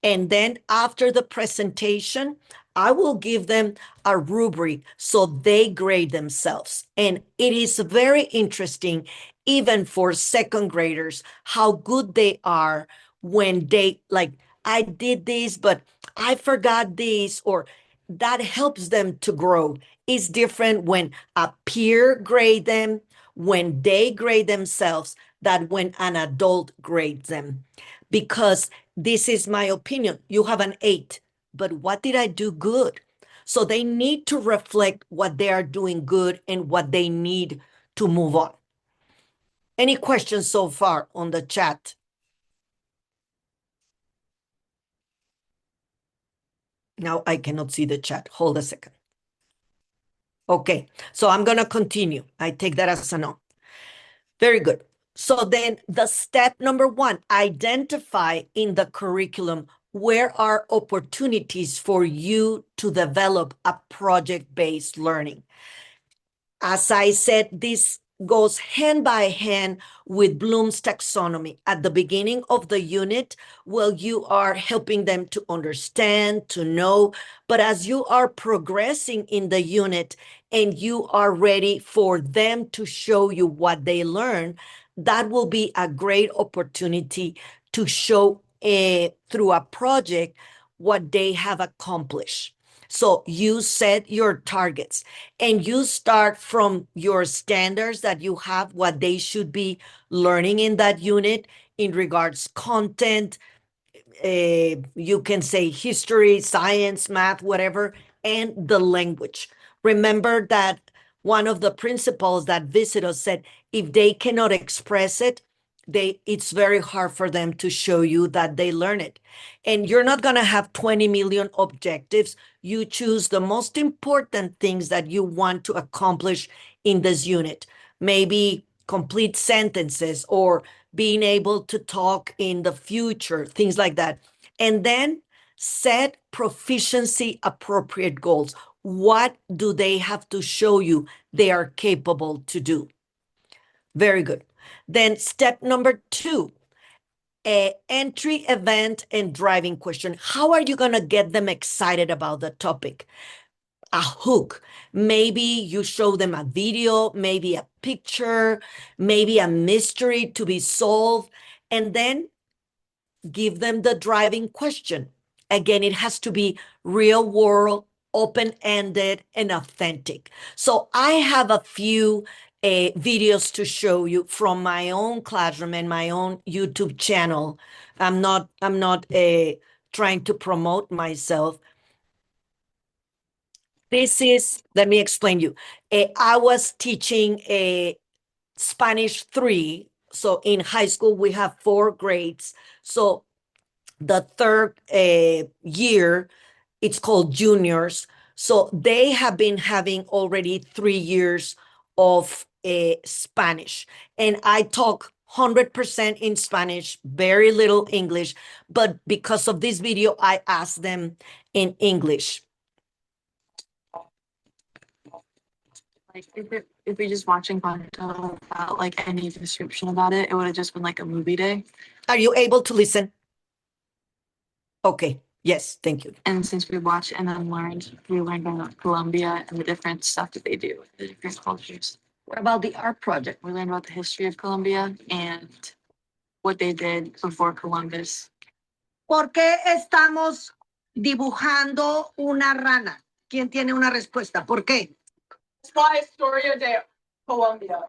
And then after the presentation, I will give them a rubric so they grade themselves. And it is very interesting, even for second graders, how good they are when they like, I did this, but I forgot this, or that helps them to grow. It's different when a peer grade them, when they grade themselves, than when an adult grades them. Because this is my opinion. You have an 8, but what did I do good? So they need to reflect what they are doing good and what they need to move on. Any questions so far on the chat? Now I cannot see the chat. Hold a second. Okay, so I'm going to continue. I take that as a no. Very good. So then the step number 1, identify in the curriculum where are opportunities for you to develop a project-based learning. As I said, this goes hand by hand with Bloom's taxonomy. At the beginning of the unit, well, you are helping them to understand, to know, but as you are progressing in the unit and you are ready for them to show you what they learn, that will be a great opportunity to show through a project what they have accomplished. So you set your targets and you start from your standards that you have, what they should be learning in that unit in regards content. You can say history, science, math, whatever, and the language. Remember that one of the principles that visitors said, if they cannot express it, it's very hard for them to show you that they learn it. And you're not going to have 20 million objectives. You choose the most important things that you want to accomplish in this unit. Maybe complete sentences or being able to talk in the future, things like that. And then set proficiency appropriate goals. What do they have to show you they are capable to do? Very good. Then step number 2, entry, event, and driving question. How are you going to get them excited about the topic? A hook. Maybe you show them a video, maybe a picture, maybe a mystery to be solved, and then give them the driving question. Again, it has to be real world, open-ended, and authentic. So I have a few videos to show you from my own classroom and my own YouTube channel. I'm not trying to promote myself. This is, let me explain you. I was teaching Spanish 3. So in high school, we have 4 grades. So the third year, it's called juniors. So they have been having already 3 years of Spanish. And I talk 100% in Spanish, very little English. But because of this video, I asked them in English. Like if we just watching Panto without like any description about it, it would have just been like a movie day. Are you able to listen? Okay. Yes, thank you. And since we watched and then we learned about Colombia and the different stuff that they do, the different cultures. What about the art project? We learned about the history of Colombia and what they did before Columbus. ¿Por qué estamos dibujando una rana? ¿Quién tiene una respuesta? ¿Por qué? It's my Historia de Colombia.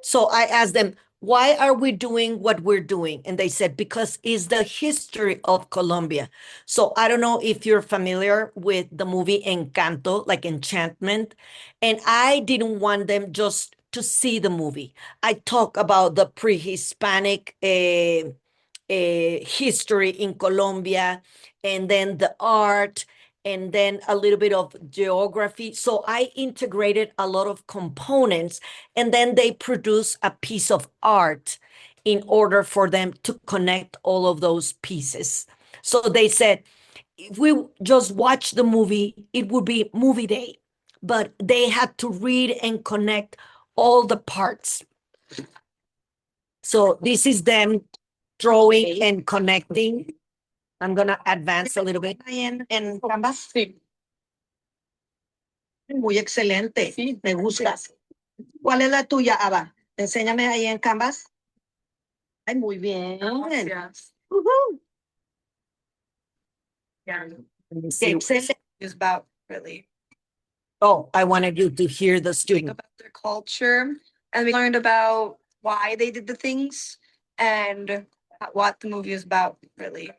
So I asked them, why are we doing what we're doing? And they said, because it's the history of Colombia. So I don't know if you're familiar with the movie Encanto, like Enchantment. And I didn't want them just to see the movie. I talk about the pre-Hispanic history in Colombia, and then the art, and then a little bit of geography. So I integrated a lot of components, and then they produce a piece of art in order for them to connect all of those pieces. So they said, if we just watch the movie, it would be movie day, but they had to read and connect all the parts. So this is them drawing and connecting. I'm going to advance a little bit. En Canvas. Sí. Muy excelente. Sí. Me gusta. ¿Cuál es la tuya, Ava? Enséñame ahí en Canvas. Ay, muy bien. Yes. Woohoo. Yeah. Qué excelente. Is about really Oh, I wanted you to hear the student. about their culture, and we learned about why they did the things and what the movie is about, really.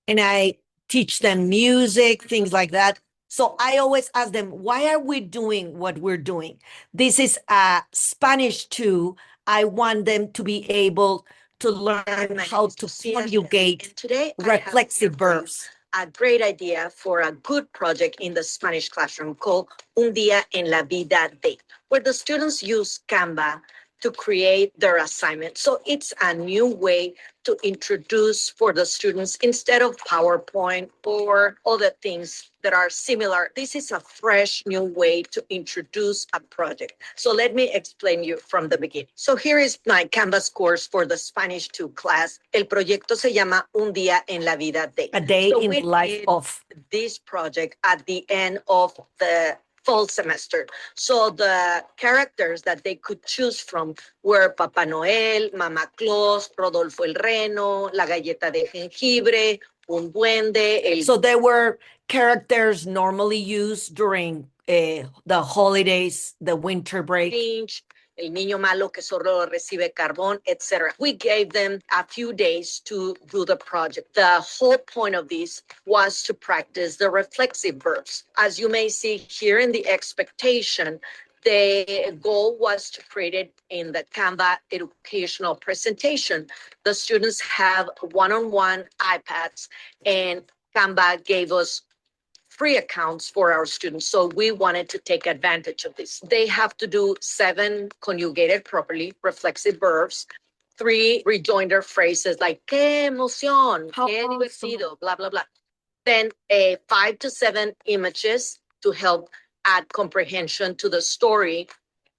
And I teach them music, things like that. So I always ask them, why are we doing what we're doing? This is Spanish 2. I want them to be able to learn how to conjugate today reflexive verbs. A great idea for a good project in the Spanish classroom called Un Día en la Vida Day, where the students use Canva to create their assignment. So it's a new way to introduce for the students instead of PowerPoint or other things that are similar. This is a fresh new way to introduce a project. So let me explain you from the beginning. So here is my Canvas course for the Spanish 2 class. El proyecto se llama Un día en la vida de. A day So in we the life did of. this project at the end of the fall semester. So the characters that they could choose from were Papá Noel, Mamá Claus, Rodolfo el Reno, La Galleta de Jengibre, Un Duende. So there were characters normally used during the holidays, the winter break. Grinch, El Niño Malo que solo recibe carbón, etc. We gave them a few days to do the project. The whole point of this was to practice the reflexive verbs. As you may see here in the expectation, the goal was to create it in the Canva educational presentation. The students have one-on-one iPads, and Canva gave us free accounts for our students. So we wanted to take advantage of this. They have to do 7 conjugated properly, reflexive verbs, 3 rejoinder phrases like qué emoción, qué divertido, blah, blah, blah. Then 5 to 7 images to help add comprehension to the story.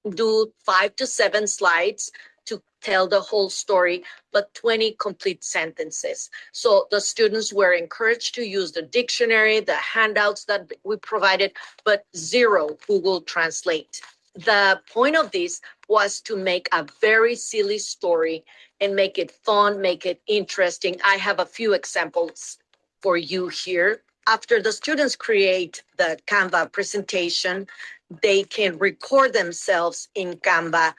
Do 5 to 7 slides to tell the whole story, but 20 complete sentences. So the students were encouraged to use the dictionary, the handouts that we provided, but 0 Google Translate. The point of this was to make a very silly story and make it fun, make it interesting. I have a few examples for you here. After the students create the Canva presentation, they can record themselves in Canva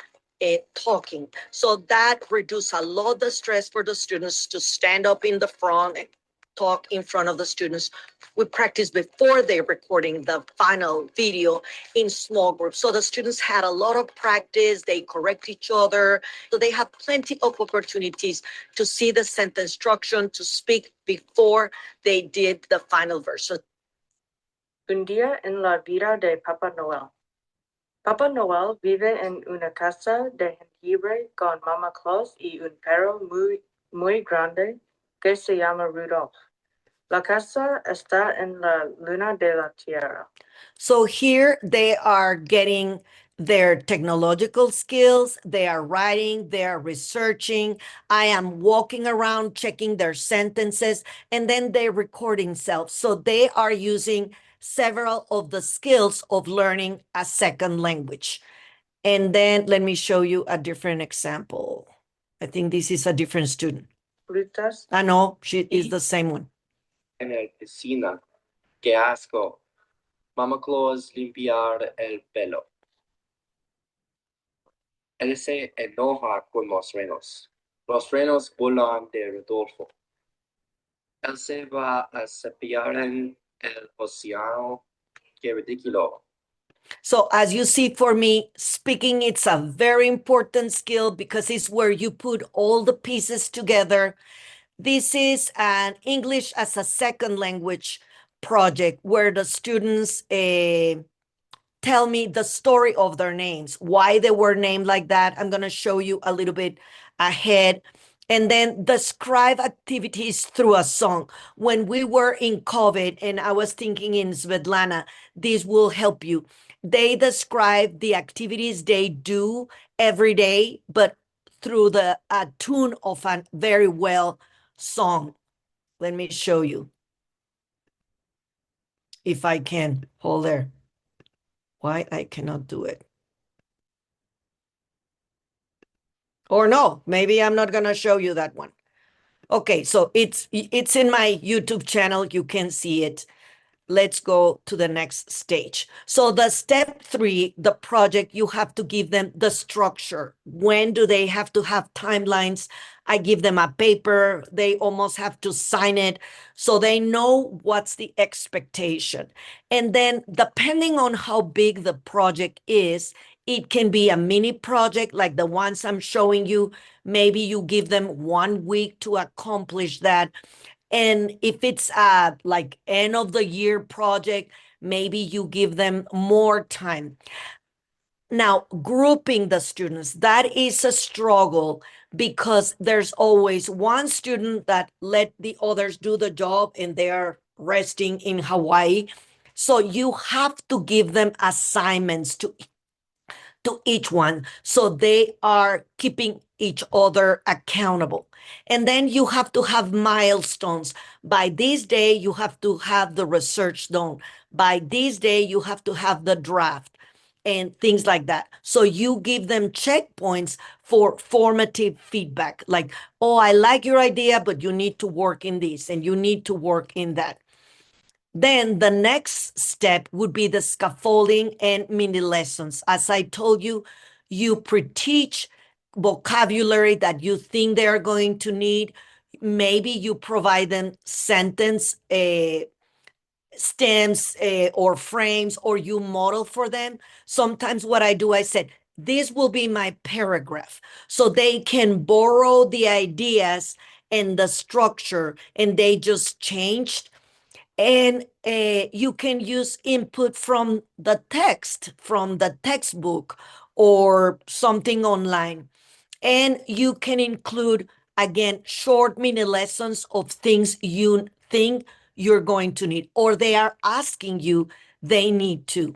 talking. So that reduces a lot the stress for the students to stand up in the front and talk in front of the students. We practice before they're recording the final video in small groups. So the students had a lot of practice. They correct each other. So they have plenty of opportunities to see the sentence structure, to speak before they did the final verse. So, Un día en la vida de Papá Noel. Papá Noel vive en una casa de jengibre con Mamá Claus y un perro muy grande que se llama Rudolph. La casa está en la luna de la tierra. So here they are getting their technological skills, they are writing, they are researching. I am walking around checking their sentences, and then they're recording self. So they are using several of the skills of learning a second language. And then let me show you a different example. I think this is a different student. Frutas I know, she is the same one. En el piscina. Qué asco. Mamá Claus limpiar el pelo. Él se enoja con los renos. Los renos volan de Rodolfo. Él se va a cepillar en el océano. Qué ridículo. So as you see, for me, speaking, it's a very important skill because it's where you put all the pieces together. This is an English as a second language project where the students tell me the story of their names, why they were named like that. I'm going to show you a little bit ahead. And then describe activities through a song. When we were in COVID and I was thinking in Svetlana, this will help you. They describe the activities they do every day, but through the tune of a very well song. Let me show you. If I can, hold there. Why I cannot do it? Or no, maybe I'm not gonna show you that one. Okay, so it's in my YouTube channel. You can see it. Let's go to the next stage. So the step 3, the project, you have to give them the structure. When do they have to have timelines? I give them a paper. They almost have to sign it so they know what's the expectation. And then depending on how big the project is, it can be a mini project like the ones I'm showing you. Maybe you give them 1 week to accomplish that. And if it's like end of the year project, maybe you give them more time. Now, grouping the students, that is a struggle because there's always one student that let the others do the job and they are resting in Hawaii. So you have to give them assignments to each one so they are keeping each other accountable. And then you have to have milestones. By this day, you have to have the research done. By this day, you have to have the draft and things like that. So you give them checkpoints for formative feedback, like, oh, I like your idea, but you need to work in this and you need to work in that. Then the next step would be the scaffolding and mini lessons. As I told you, you pre-teach vocabulary that you think they are going to need. Maybe you provide them sentence stems or frames, or you model for them. Sometimes what I do, I said, this will be my paragraph. So they can borrow the ideas and the structure and they just changed. And you can use input from the text, from the textbook or something online. And you can include, again, short mini lessons of things you think you're going to need, or they are asking you they need to.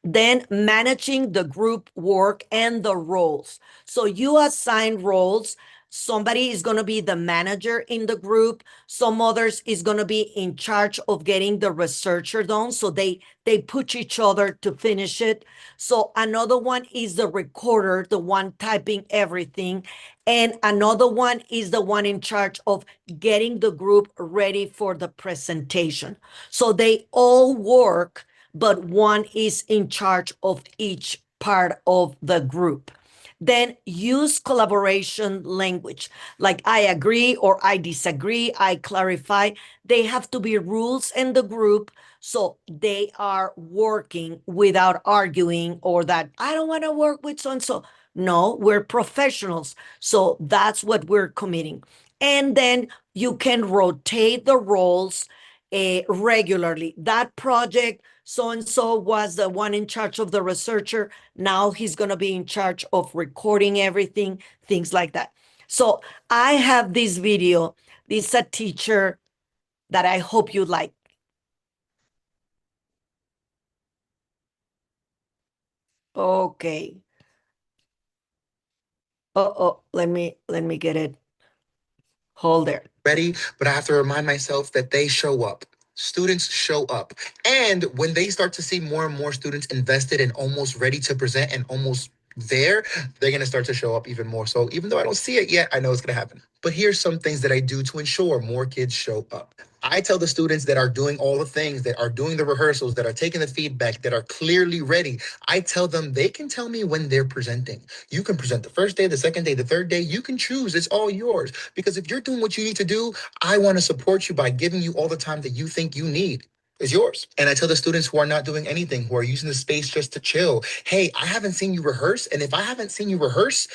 Then managing the group work and the roles. So you assign roles. Somebody is going to be the manager in the group. Some others is going to be in charge of getting the researcher done. So they push each other to finish it. So another one is the recorder, the one typing everything. And another one is the one in charge of getting the group ready for the presentation. So they all work, but one is in charge of each part of the group. Then use collaboration language, like I agree or I disagree, I clarify. They have to be rules in the group so they are working without arguing or that I don't want to work with so and so. No, we're professionals. So that's what we're committing. And then you can rotate the roles regularly. That project, so and so was the one in charge of the researcher. Now he's going to be in charge of recording everything, things like that. So I have this video. This is a teacher that I hope you like. Okay. Oh, let me get it. Hold there. Ready, but I have to remind myself that they show up. Students show up. And when they start to see more and more students invested and almost ready to present and almost there, they're going to start to show up even more. So even though I don't see it yet, I know it's going to happen. But here's some things that I do to ensure more kids show up. I tell the students that are doing all the things, that are doing the rehearsals, that are taking the feedback, that are clearly ready. I tell them they can tell me when they're presenting. You can present the first day, the second day, the third day. You can choose. It's all yours. Because if you're doing what you need to do, I want to support you by giving you all the time that you think you need. Is yours. And I tell the students who are not doing anything, who are using the space just to chill, hey, I haven't seen you rehearse. And if I haven't seen you rehearse,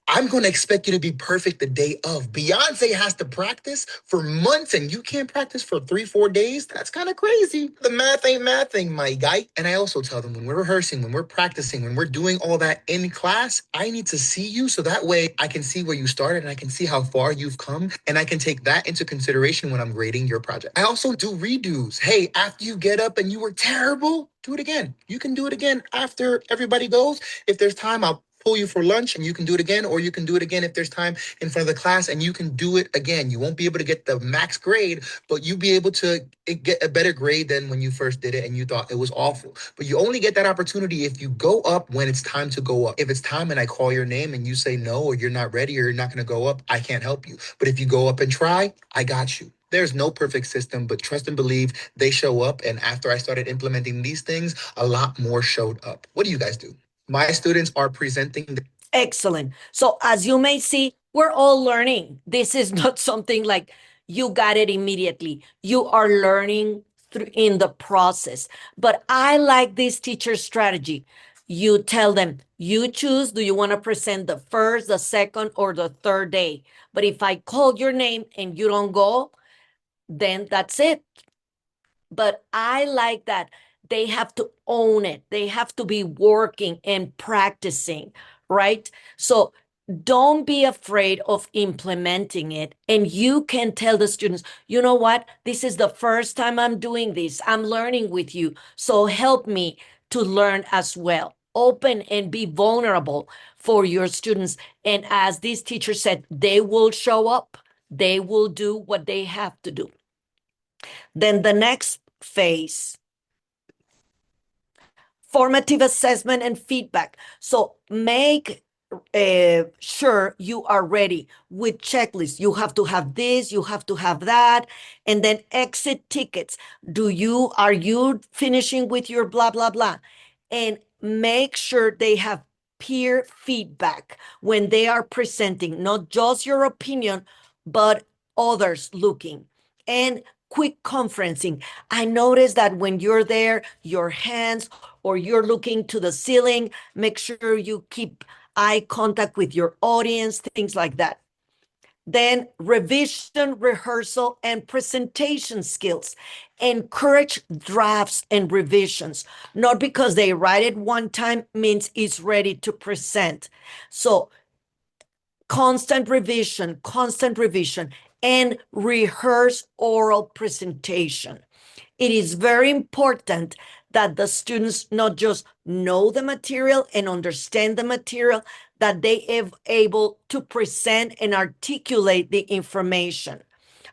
I'm going to expect you to be perfect the day of. Beyonce has to practice for months and you can't practice for 3-4 days. That's kind of crazy. The math ain't mathing, my guy. And I also tell them when we're rehearsing, when we're practicing, when we're doing all that in class, I need to see you so that way I can see where you started and I can see how far you've come. And I can take that into consideration when I'm grading your project. I also do redos. Hey, after you get up and you were terrible, do it again. You can do it again after everybody goes. If there's time, I'll pull you for lunch and you can do it again, or you can do it again if there's time in front of the class and you can do it again. You won't be able to get the max grade, but you'll be able to get a better grade than when you first did it and you thought it was awful. But you only get that opportunity if you go up when it's time to go up. If it's time and I call your name and you say no, or you're not ready, or you're not going to go up, I can't help you. But if you go up and try, I got you. There's no perfect system, but trust and believe they show up. And after I started implementing these things, a lot more showed up. What do you guys do? My students are presenting. Excellent. So as you may see, we're all learning. This is not something like you got it immediately. You are learning through in the process. But I like this teacher strategy. You tell them, you choose, do you want to present the first, the second, or the third day? But if I call your name and you don't go, then that's it. But I like that. they have to own it. They have to be working and practicing, right? So don't be afraid of implementing it. And you can tell the students, you know what? This is the first time I'm doing this. I'm learning with you. So help me to learn as well. Open and be vulnerable for your students. And as this teacher said, they will show up. They will do what they have to do. Then the next phase, formative assessment and feedback. So make sure you are ready with checklists. You have to have this, you have to have that, and then exit tickets. Are you finishing with your blah, blah, blah? And make sure they have peer feedback when they are presenting, not just your opinion, but others looking. And quick conferencing. I noticed that when you're there, your hands or you're looking to the ceiling, make sure you keep eye contact with your audience, things like that. Then revision, rehearsal, and presentation skills. Encourage drafts and revisions. Not because they write it one time means it's ready to present. So constant revision, and rehearse oral presentation. It is very important that the students not just know the material and understand the material, that they are able to present and articulate the information.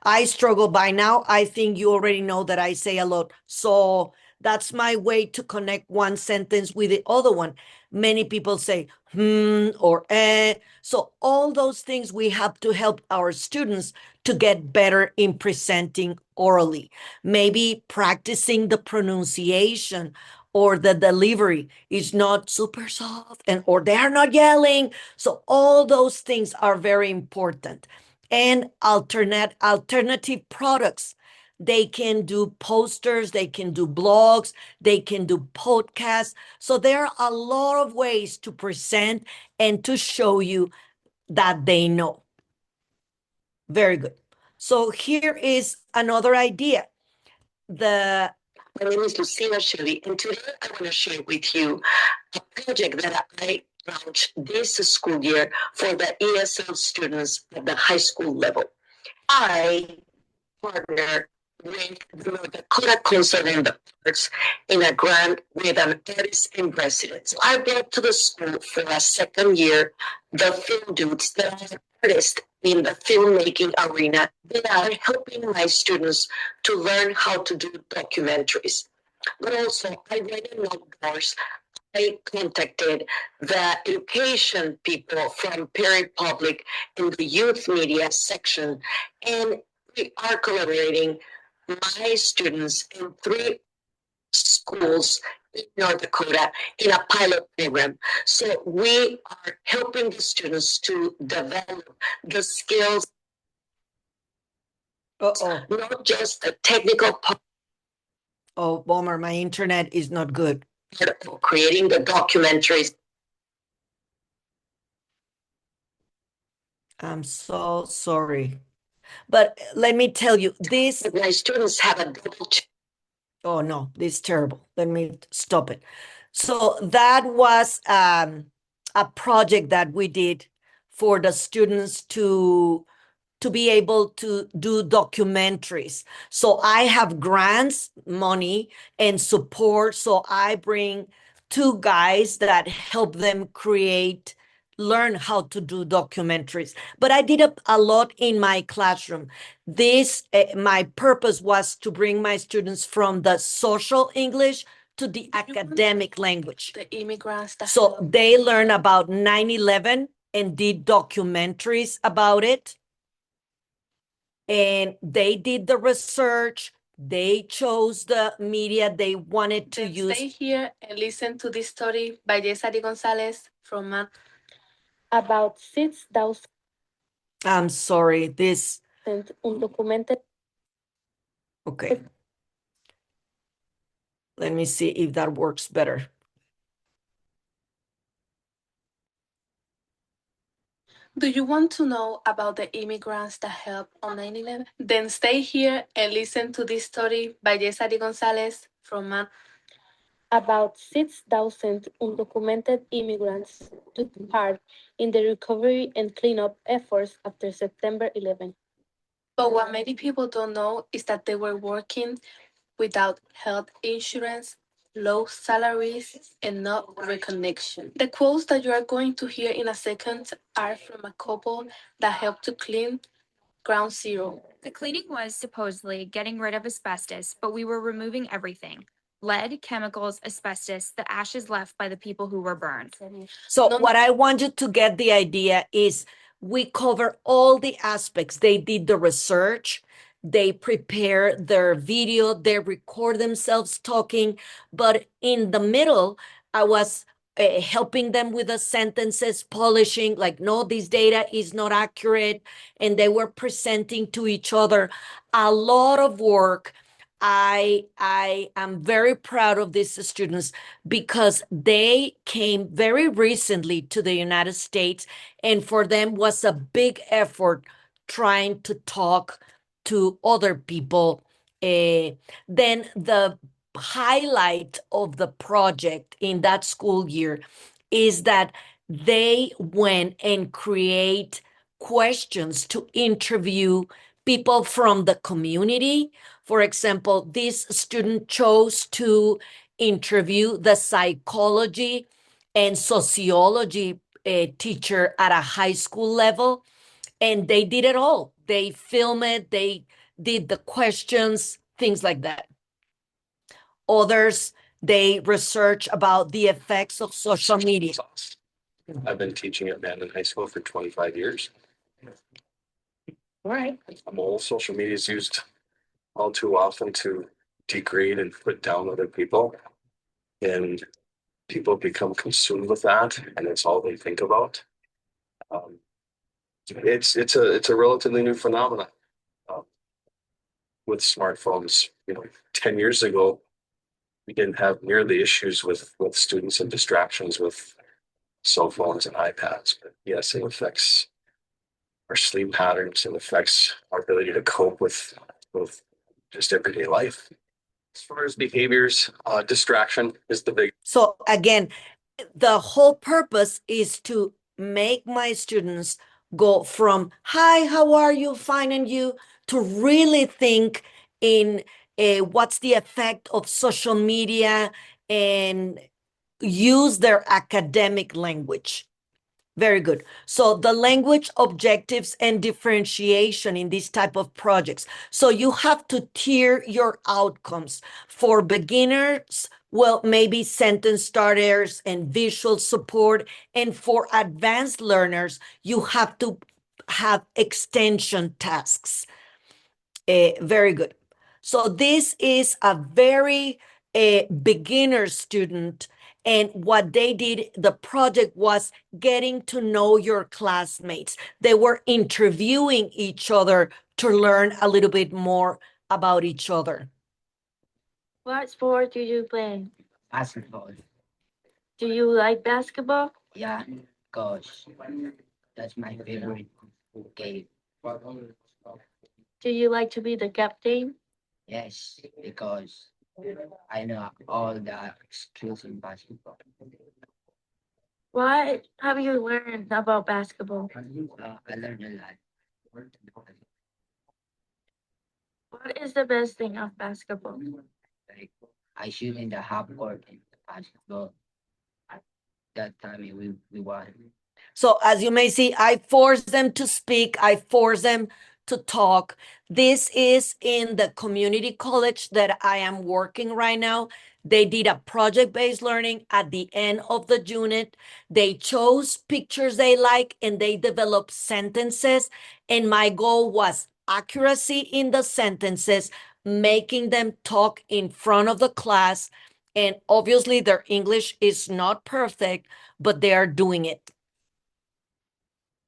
I struggle by now. I think you already know that I say a lot. So that's my way to connect one sentence with the other one. Many people say, or eh. So all those things we have to help our students to get better in presenting orally. Maybe practicing the pronunciation or the delivery is not super soft or they are not yelling. So all those things are very important. And alternative products. They can do posters, they can do blogs, they can do podcasts. So there are a lot of ways to present and to show you that they know. Very good. So here is another idea. My name is Lucia, Shelley, and today I want to share with you a project that I launched this school year for the ESL students at the high school level. I partner with the North Dakota Council on the Arts in a grant with an artist in residence. So I brought to the school for a second year the film dudes that are artists in the filmmaking arena that are helping my students to learn how to do documentaries. But also, I read in outdoors. I contacted the education people from Perry Public in the youth media section, and we are collaborating my students in 3 schools in North Dakota in a pilot program. So we are helping the students to develop the skills, not just the technical part. Oh, bummer, my internet is not good. Creating the documentaries. I'm so sorry. But let me tell you, my students have a double check. Oh no, this is terrible. Let me stop it. So that was a project that we did for the students to be able to do documentaries. So I have grants, money, and support. So I bring 2 guys that help them learn how to do documentaries. But I did a lot in my classroom. My purpose was to bring my students from the social English to the academic language. The immigrants. So they learn about 9/11 and did documentaries about it. And they did the research. They chose the media they wanted to use. Stay here and listen to this story by Yesari Gonzalez from about 6,000. I'm sorry, this. Undocumented. Okay. Let me see if that works better. Do you want to know about the immigrants that helped on 9/11? Then stay here and listen to this story by Yesari Gonzalez from About 6,000 undocumented immigrants took part in the recovery and cleanup efforts after September 11. But what many people don't know is that they were working without health insurance, low salaries, and no recognition. The quotes that you are going to hear in a second are from a couple that helped to clean Ground Zero. The cleaning was supposedly getting rid of asbestos, but we were removing everything. Lead, chemicals, asbestos, the ashes left by the people who were burned. So what I want you to get the idea is we cover all the aspects. They did the research, they prepare their video, they record themselves talking, but in the middle, I was helping them with the sentences, polishing, like, no, this data is not accurate, and they were presenting to each other. A lot of work. I am very proud of these students because they came very recently to the United States, and for them was a big effort trying to talk to other people. Then the highlight of the project in that school year is that they went and create questions to interview people from the community. For example, this student chose to interview the psychology and sociology teacher at a high school level, and they did it all. They filmed it, they did the questions, things like that. Others, they research about the effects of social media. I've been teaching at Mandan High School for 25 years. All right. Social media is used all too often to degrade and put down other people. And people become consumed with that, and it's all they think about. It's a relatively new phenomenon. With smartphones, 10 years ago, we didn't have near the issues with students and distractions with cell phones and iPads. But yes, it affects our sleep patterns. It affects our ability to cope with just everyday life. As far as behaviors, distraction is the big. So again, the whole purpose is to make my students go from, hi, how are you, fine, and you, to really think in what's the effect of social media and use their academic language. Very good. So the language, objectives, and differentiation in these type of projects. So you have to tier your outcomes. For beginners, well, maybe sentence starters and visual support. And for advanced learners, you have to have extension tasks. Very good. So this is a very beginner student, and what they did, the project was getting to know your classmates. They were interviewing each other to learn a little bit more about each other. What sport do you play? Basketball. Do you like basketball? Yeah, because that's my favorite game. Do you like to be the captain? Yes, because I know all the skills in basketball. What have you learned about basketball? I learned a lot. What is the best thing of basketball? Like I shoot in the half court in basketball. At that time we won. So as you may see, I force them to speak. I force them to talk. This is in the community college that I am working right now. They did a project-based learning at the end of the unit. They chose pictures they like and they developed sentences. And my goal was accuracy in the sentences, making them talk in front of the class. And obviously their English is not perfect, but they are doing it.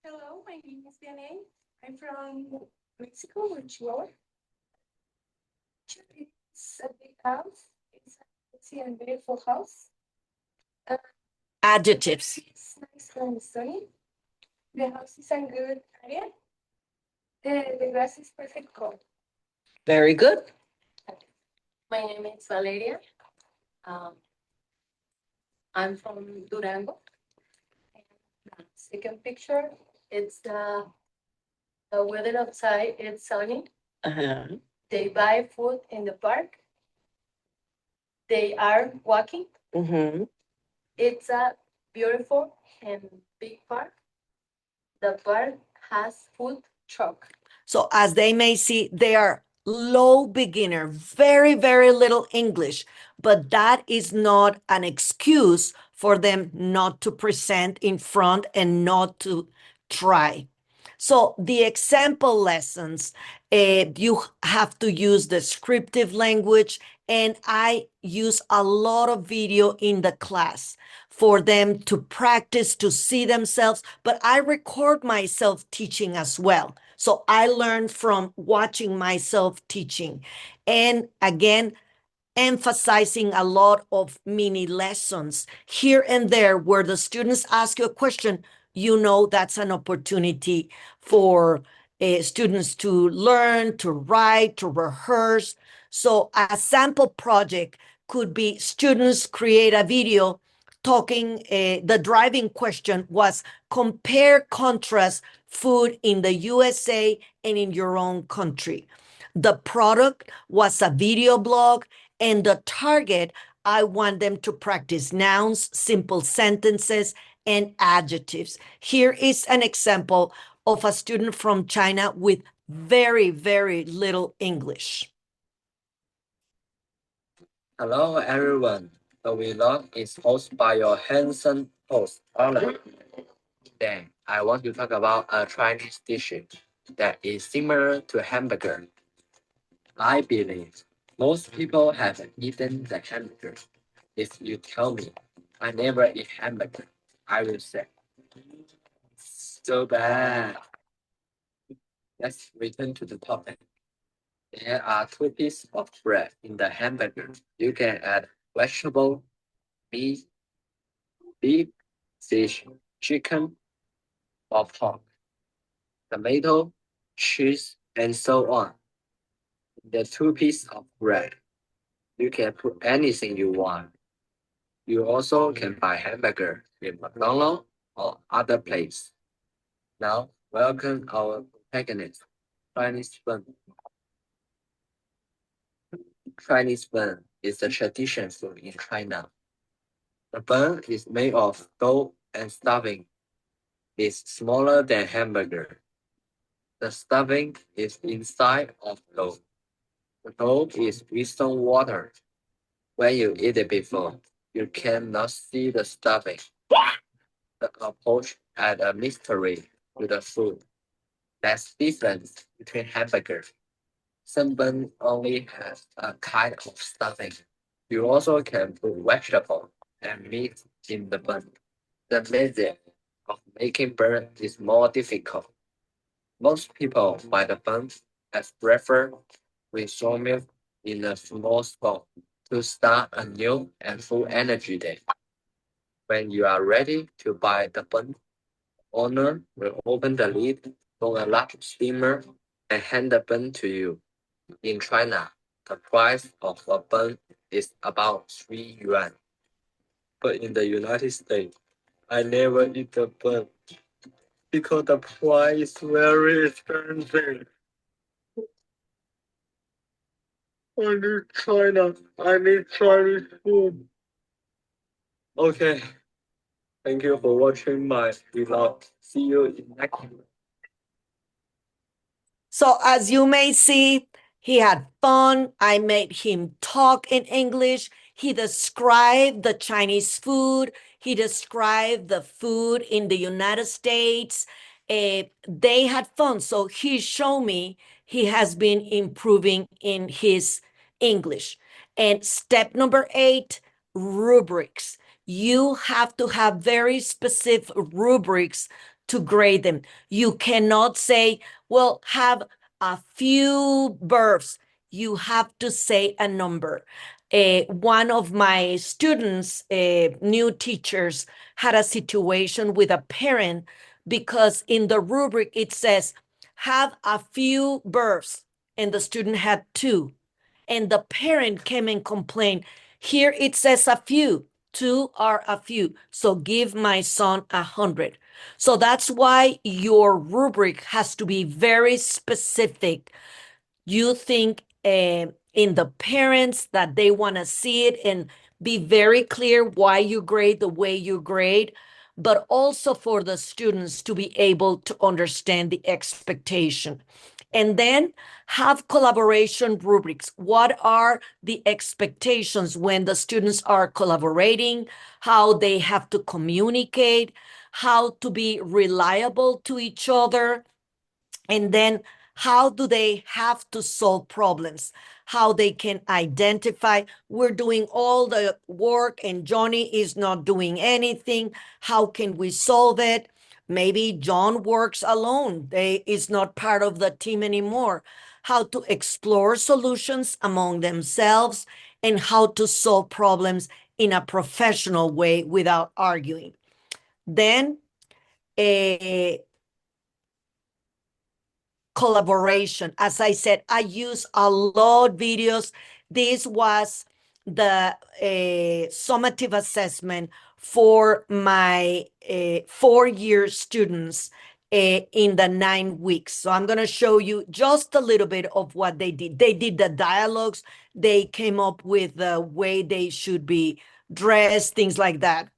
Hello, my name is Vianney. I'm from Mexico, or Chihuahua. It's a big house. It's a beautiful house. Adjectives. It's nice and sunny. The house is in good area. The grass is perfect color. Very good. My name is Valeria. I'm from Durango. Second picture, it's the weather outside. It's sunny. They buy food in the park. They are walking. It's a beautiful and big park. The park has food truck. So as they may see, they are low beginner, very, very little English, but that is not an excuse for them not to present in front and not to try. So the example lessons, you have to use descriptive language, and I use a lot of video in the class for them to practice, to see themselves, but I record myself teaching as well. So I learn from watching myself teaching. And again, emphasizing a lot of mini lessons here and there where the students ask you a question, you know that's an opportunity for students to learn, to write, to rehearse. So a sample project could be students create a video talking, the driving question was compare, contrast food in the USA and in your own country. The product was a video blog, and the target, I want them to practice nouns, simple sentences, and adjectives. Here is an example of a student from China with very, very little English. Hello everyone. The vlog is hosted by your handsome host, Alan. Today, I want to talk about a Chinese dish that is similar to hamburger. I believe most people have eaten the hamburger. If you tell me I never eat hamburger, I will say, so bad. Let's return to the topic. There are two pieces of bread in the hamburger. You can add vegetable, meat, beef, fish, chicken, or pork, tomato, cheese, and so on. The two pieces of bread. You can put anything you want. You also can buy hamburger in McDonald's or other place. Now, welcome our protagonist, Chinese bun. Chinese bun is a traditional food in China. The bun is made of dough and stuffing. It's smaller than hamburger. The stuffing is inside of dough. The dough is wisdom water. When you eat it before, you cannot see the stuffing. The approach adds a mystery to the food. That's difference between hamburger. Some bun only has a kind of stuffing. You also can put vegetable and meat in the bun. The method of making bun is more difficult. Most people buy the bun as breakfast with soy milk in a small spoon to start a new and full energy day. When you are ready to buy the bun, owner will open the lid from a large steamer and hand the bun to you. In China, the price of a bun is about 3 yuan. But in the United States, I never eat the bun because the price is very expensive. I need China. I need Chinese food. Okay. Thank you for watching my vlog. See you in next one. So as you may see, he had fun. I made him talk in English. He described the Chinese food. He described the food in the United States. They had fun. So he showed me he has been improving in his English. And step number 8, rubrics. You have to have very specific rubrics to grade them. You cannot say, well, have a few verbs. You have to say a number. One of my students, new teachers, had a situation with a parent because in the rubric it says, have a few verbs, and the student had 2. And the parent came and complained, here it says a few. 2 are a few. So give my son 100. So that's why your rubric has to be very specific. You think in the parents that they want to see it and be very clear why you grade the way you grade, but also for the students to be able to understand the expectation. And then have collaboration rubrics. What are the expectations when the students are collaborating, how they have to communicate, how to be reliable to each other, and then how do they have to solve problems, how they can identify we're doing all the work and Johnny is not doing anything, how can we solve it? Maybe John works alone, they is not part of the team anymore. How to explore solutions among themselves and how to solve problems in a professional way without arguing. Then collaboration. As I said, I use a lot videos. This was the summative assessment for my 4-year students in the 9 weeks. So I'm going to show you just a little bit of what they did. They did the dialogues. They came up with the way they should be dressed, things like that.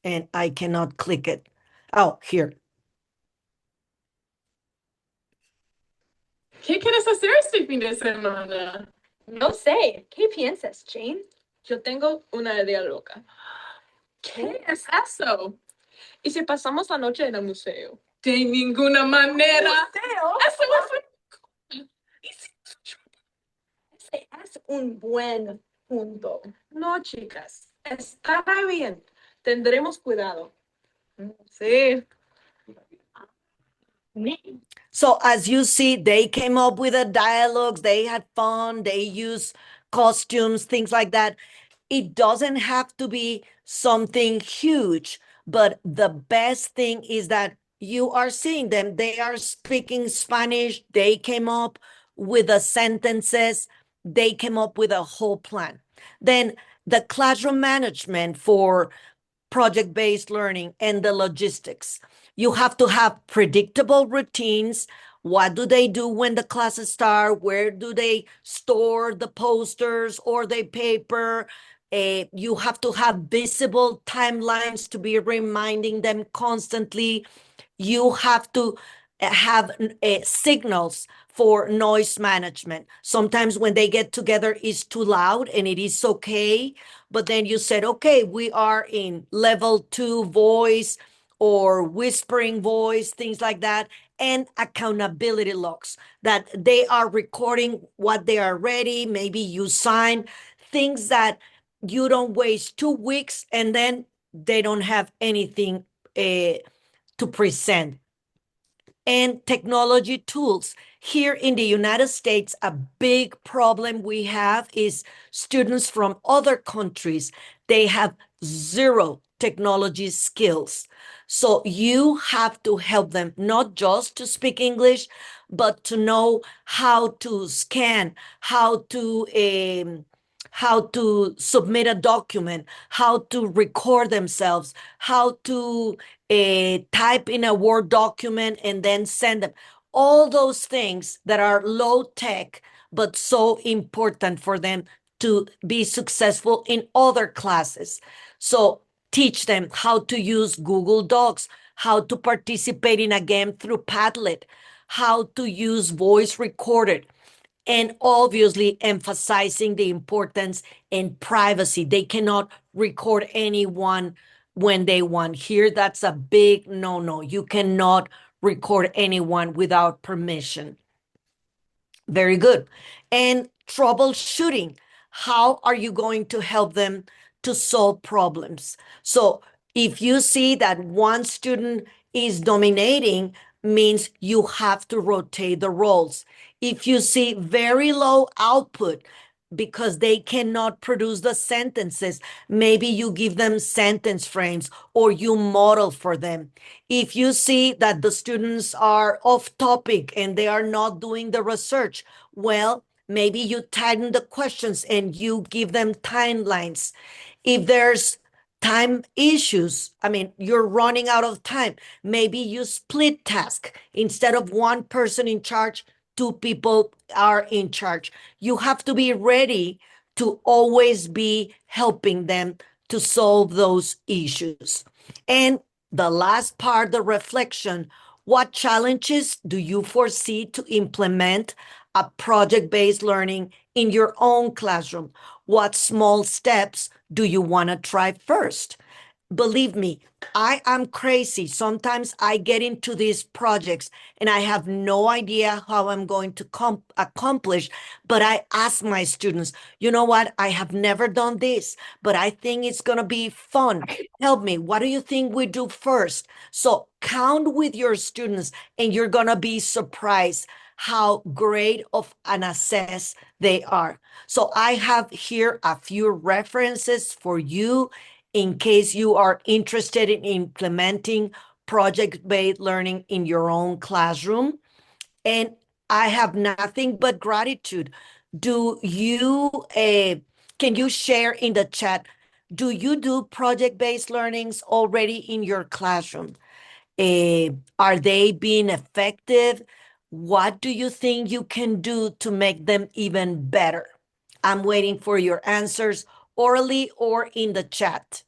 And I cannot click it. Oh, here. ¿Qué quieres hacer este fin de semana? No sé, ¿qué piensas, Jane? Yo tengo una idea loca. ¿Qué es eso? ¿Y si pasamos la noche en el museo? De ninguna manera. ¿Museo? Eso es un... ¿Y si... Ese es un buen punto. No, chicas. Estará bien. Tendremos cuidado. Sí. So as you see, they came up with the dialogues, they had fun, they used costumes, things like that. It doesn't have to be something huge, but the best thing is that you are seeing them. They are speaking Spanish. They came up with the sentences. They came up with a whole plan. Then the classroom management for project-based learning and the logistics. You have to have predictable routines. What do they do when the classes start? Where do they store the posters or the paper? You have to have visible timelines to be reminding them constantly. You have to have signals for noise management. Sometimes when they get together, it's too loud and it is okay. But then you said, okay, we are in level 2 voice or whispering voice, things like that, and accountability logs that they are recording what they are ready. Maybe you sign things that you don't waste 2 weeks and then they don't have anything to present. And technology tools. Here in the United States, a big problem we have is students from other countries. They have zero technology skills. So you have to help them not just to speak English, but to know how to scan, how to submit a document, how to record themselves, how to type in a Word document and then send them. All those things that are low tech, but so important for them to be successful in other classes. So teach them how to use Google Docs, how to participate in a game through Padlet, how to use voice recorded, and obviously emphasizing the importance in privacy. They cannot record anyone when they want. Here, that's a big no-no. You cannot record anyone without permission. Very good. And troubleshooting. How are you going to help them to solve problems? So if you see that one student is dominating, means you have to rotate the roles. If you see very low output because they cannot produce the sentences, maybe you give them sentence frames or you model for them. If you see that the students are off topic and they are not doing the research, well, maybe you tighten the questions and you give them timelines. If there's time issues, I mean, you're running out of time, maybe you split task. Instead of one person in charge, two people are in charge. You have to be ready to always be helping them to solve those issues. And the last part, the reflection. What challenges do you foresee to implement a project-based learning in your own classroom? What small steps do you want to try first? Believe me, I am crazy. Sometimes I get into these projects and I have no idea how I'm going to accomplish, but I ask my students, you know what? I have never done this, but I think it's going to be fun. Help me. What do you think we do first? So count with your students and you're going to be surprised how great of an assess they are. So I have here a few references for you in case you are interested in implementing project-based learning in your own classroom. And I have nothing but gratitude. Do you, can you share in the chat, do you do project-based learnings already in your classroom? Are they being effective? What do you think you can do to make them even better? I'm waiting for your answers orally or in the chat.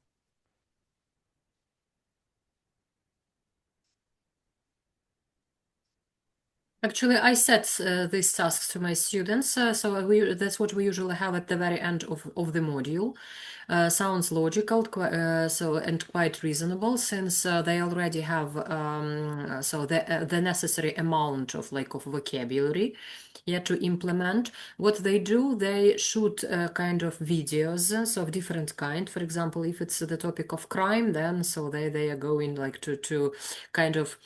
Actually, I set these tasks to my students, so that's what we usually have at the very end of the module. Sounds logical, and quite reasonable since they already have the necessary amount of vocabulary yet to implement. What they do, they shoot kind of videos, so of different kind. For example, if it's the topic of crime, then so they are going like to kind of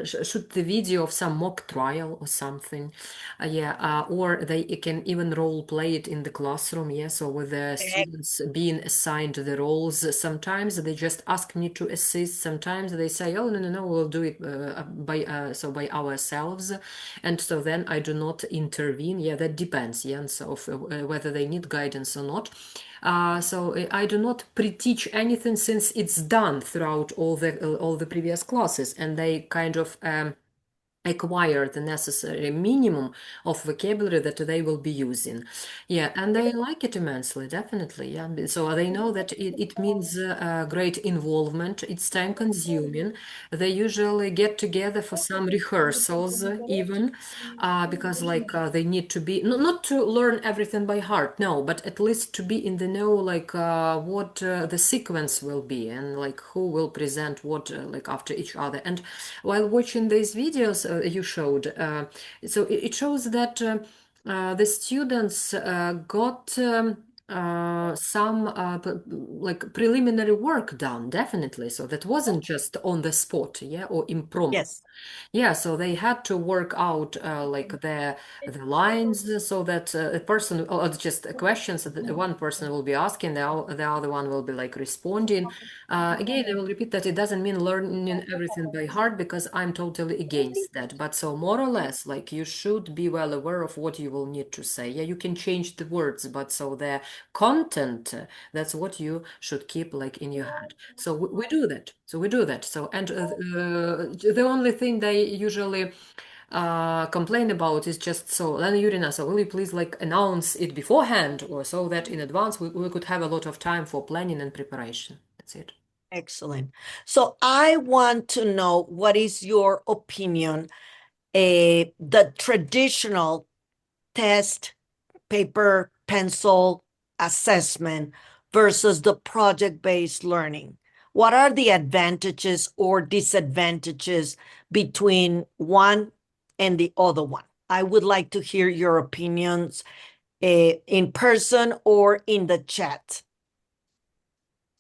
shoot the video of some mock trial or something, or they can even role play it in the classroom, so with the students being assigned the roles. Sometimes they just ask me to assist, sometimes they say, oh no, we'll do it by ourselves, and so then I do not intervene. That depends, and so whether they need guidance or not. So I do not pre-teach anything since it's done throughout all the previous classes, and they kind of acquire the necessary minimum of vocabulary that they will be using. And they like it immensely, definitely. So they know that it means great involvement. It's time consuming. They usually get together for some rehearsals even because they need to be not to learn everything by heart, no, but at least to be in the know what the sequence will be and who will present what after each other. And while watching these videos you showed, so it shows that the students got some preliminary work done, definitely. So that wasn't just on the spot, or impromptu. Yes. So they had to work out the lines so that a person, or just questions that one person will be asking, the other one will be responding. Again, I will repeat that it doesn't mean learning everything by heart, because I'm totally against that. But so more or less, you should be well aware of what you will need to say. You can change the words, but so the content, that's what you should keep in your head. So we do that. So and the only thing they usually complain about is just so, then Yurina, so will you please announce it beforehand, or so that in advance we could have a lot of time for planning and preparation. That's it. Excellent. So I want to know, what is your opinion, the traditional test, paper, pencil assessment versus the project-based learning? What are the advantages or disadvantages between one and the other one? I would like to hear your opinions in person or in the chat.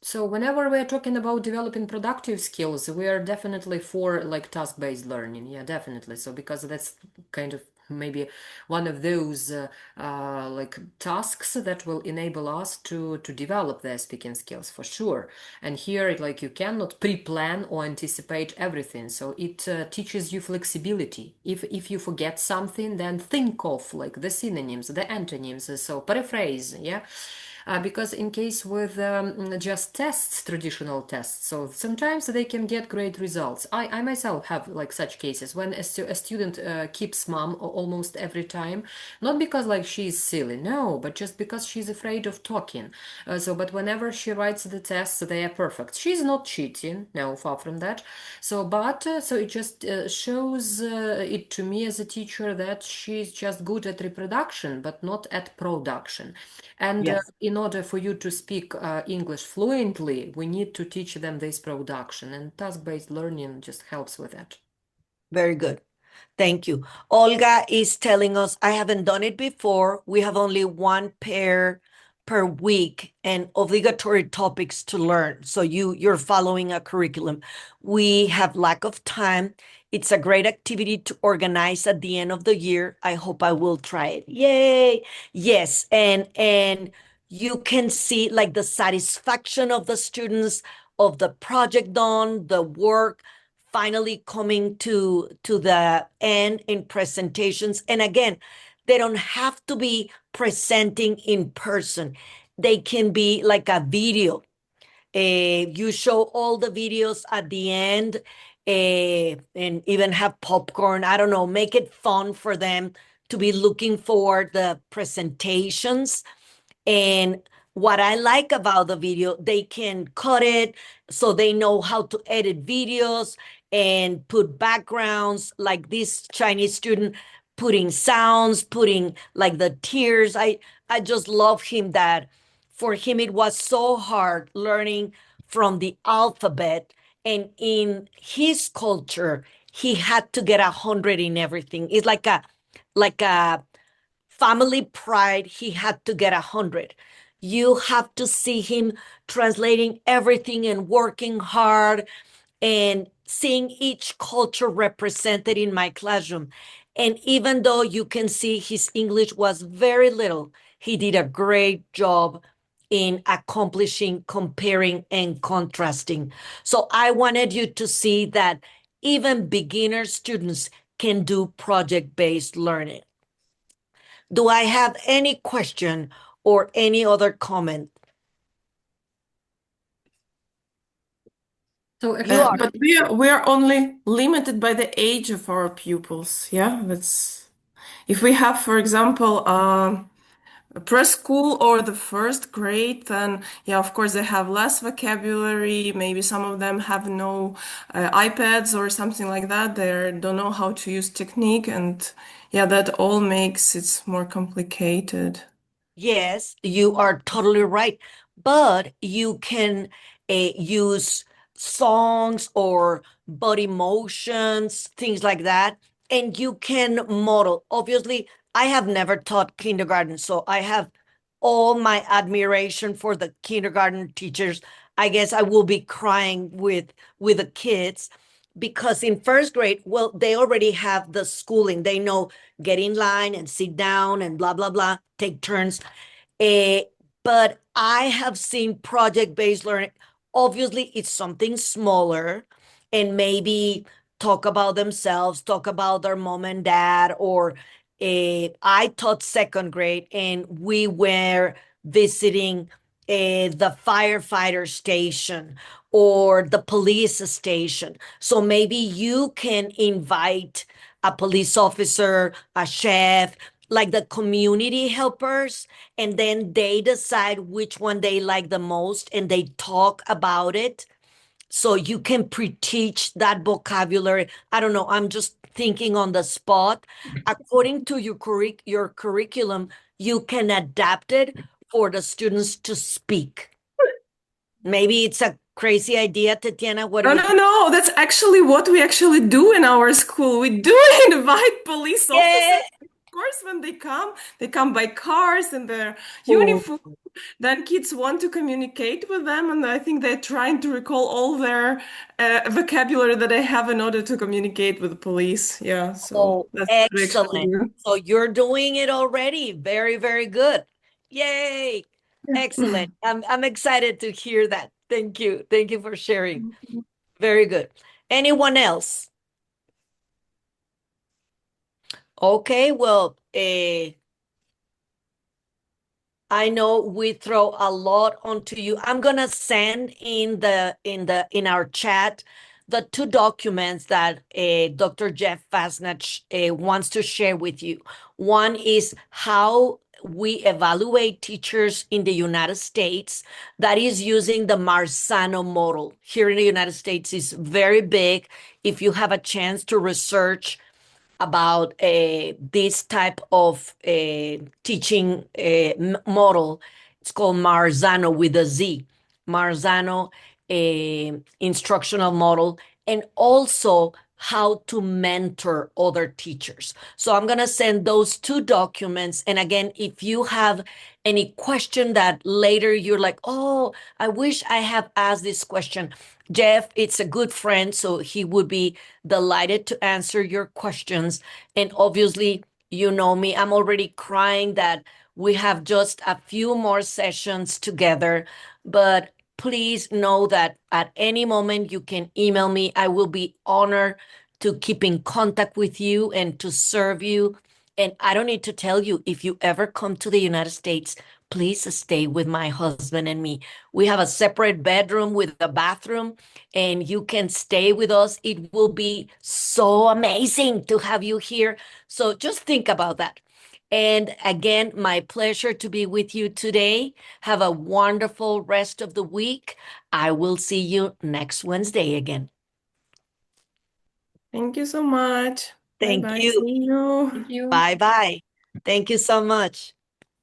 So whenever we're talking about developing productive skills, we are definitely for task-based learning. Yeah, definitely. So because that's kind of maybe one of those like tasks that will enable us to develop their speaking skills for sure. And here, like, you cannot pre-plan or anticipate everything, so it teaches you flexibility. If you forget something, then think of like the synonyms, the antonyms, so paraphrase, yeah. Because in case with just tests, traditional tests, so sometimes they can get great results. I myself have like such cases when a student keeps mum almost every time, not because like she's silly, no, but just because she's afraid of talking. But whenever she writes the tests, they are perfect. She's not cheating, no, far from that. So it just shows it to me as a teacher that she's just good at reproduction, but not at production. And Yes. in order for you to speak English fluently, we need to teach them this production, and task-based learning just helps with that. Very good. Thank you. Olga is telling us, I haven't done it before. We have only one pair per week and obligatory topics to learn. So you're following a curriculum. We have lack of time. It's a great activity to organize at the end of the year. I hope I will try it. Yay. Yes. And you can see like the satisfaction of the students of the project done, the work finally coming to the end in presentations. And again, they don't have to be presenting in person. They can be like a video. You show all the videos at the end, and even have popcorn. I don't know, make it fun for them to be looking for the presentations. And what I like about the video, they can cut it so they know how to edit videos and put backgrounds, like this Chinese student putting sounds, putting like the tears. I just love him that for him it was so hard learning from the alphabet. And in his culture, he had to get 100 in everything. It's like a family pride. He had to get 100. You have to see him translating everything and working hard and seeing each culture represented in my classroom. And even though you can see his English was very little, he did a great job in accomplishing, comparing, and contrasting. So I wanted you to see that even beginner students can do project-based learning. Do I have any question or any other comment? So You are. But we are only limited by the age of our pupils. Yeah, that's if we have, for example, a preschool or the first grade, then yeah, of course they have less vocabulary. Maybe some of them have no iPads or something like that. They don't know how to use technique, and yeah, that all makes it more complicated. Yes, you are totally right. But you can use songs or body motions, things like that, and you can model. Obviously, I have never taught kindergarten, so I have all my admiration for the kindergarten teachers. I guess I will be crying with the kids because in first grade, well, they already have the schooling. They know get in line and sit down and blah blah blah, take turns. Eh, but I have seen project-based learning. Obviously, it's something smaller and maybe talk about themselves, talk about their mom and dad, or I taught second grade and we were visiting the firefighter station or the police station. So maybe you can invite a police officer, a chef, like the community helpers, and then they decide which one they like the most and they talk about it. So you can pre-teach that vocabulary. I don't know, I'm just thinking on the spot. According to your curriculum, you can adapt it for the students to speak. Maybe it's a crazy idea, Tatiana. What do No, you no, think? no. That's actually what we actually do in our school. We do invite police Yeah. officers. Of course, when they come by cars in their Oh, uniform. then kids want to communicate with them, and I think they're trying to recall all their vocabulary that they have in order to communicate with the police. Yeah, so Oh, that's pretty excellent. exciting. So you're doing it already. Very, very good. Yay. Excellent. I'm excited to hear that. Thank you. Thank you for sharing. Very good. Anyone else? Okay, well, I know we throw a lot onto you. I'm gonna send in our chat the two documents that Dr. Jeff Fasnach wants to share with you. One is how we evaluate teachers in the United States, that is using the Marzano model. Here in the United States is very big. If you have a chance to research about this type of teaching model. It's called Marzano with a Z, Marzano instructional model, and also how to mentor other teachers. So I'm going to send those two documents. And again, if you have any question that later you're like, oh, I wish I have asked this question, Jeff, it's a good friend, so he would be delighted to answer your questions. And obviously, you know me, I'm already crying that we have just a few more sessions together. But please know that at any moment you can email me. I will be honored to keep in contact with you and to serve you. And I don't need to tell you, if you ever come to the United States, please stay with my husband and me. We have a separate bedroom with a bathroom, and you can stay with us. It will be so amazing to have you here. So just think about that. And again, my pleasure to be with you today. Have a wonderful rest of the week. I will see you next Wednesday again. Thank you so much. Thank Bye-bye. you. See you. Thank you. Bye-bye. Thank you so much.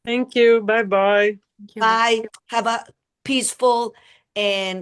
Thank you. Bye bye. Thank you. Bye. Have a peaceful and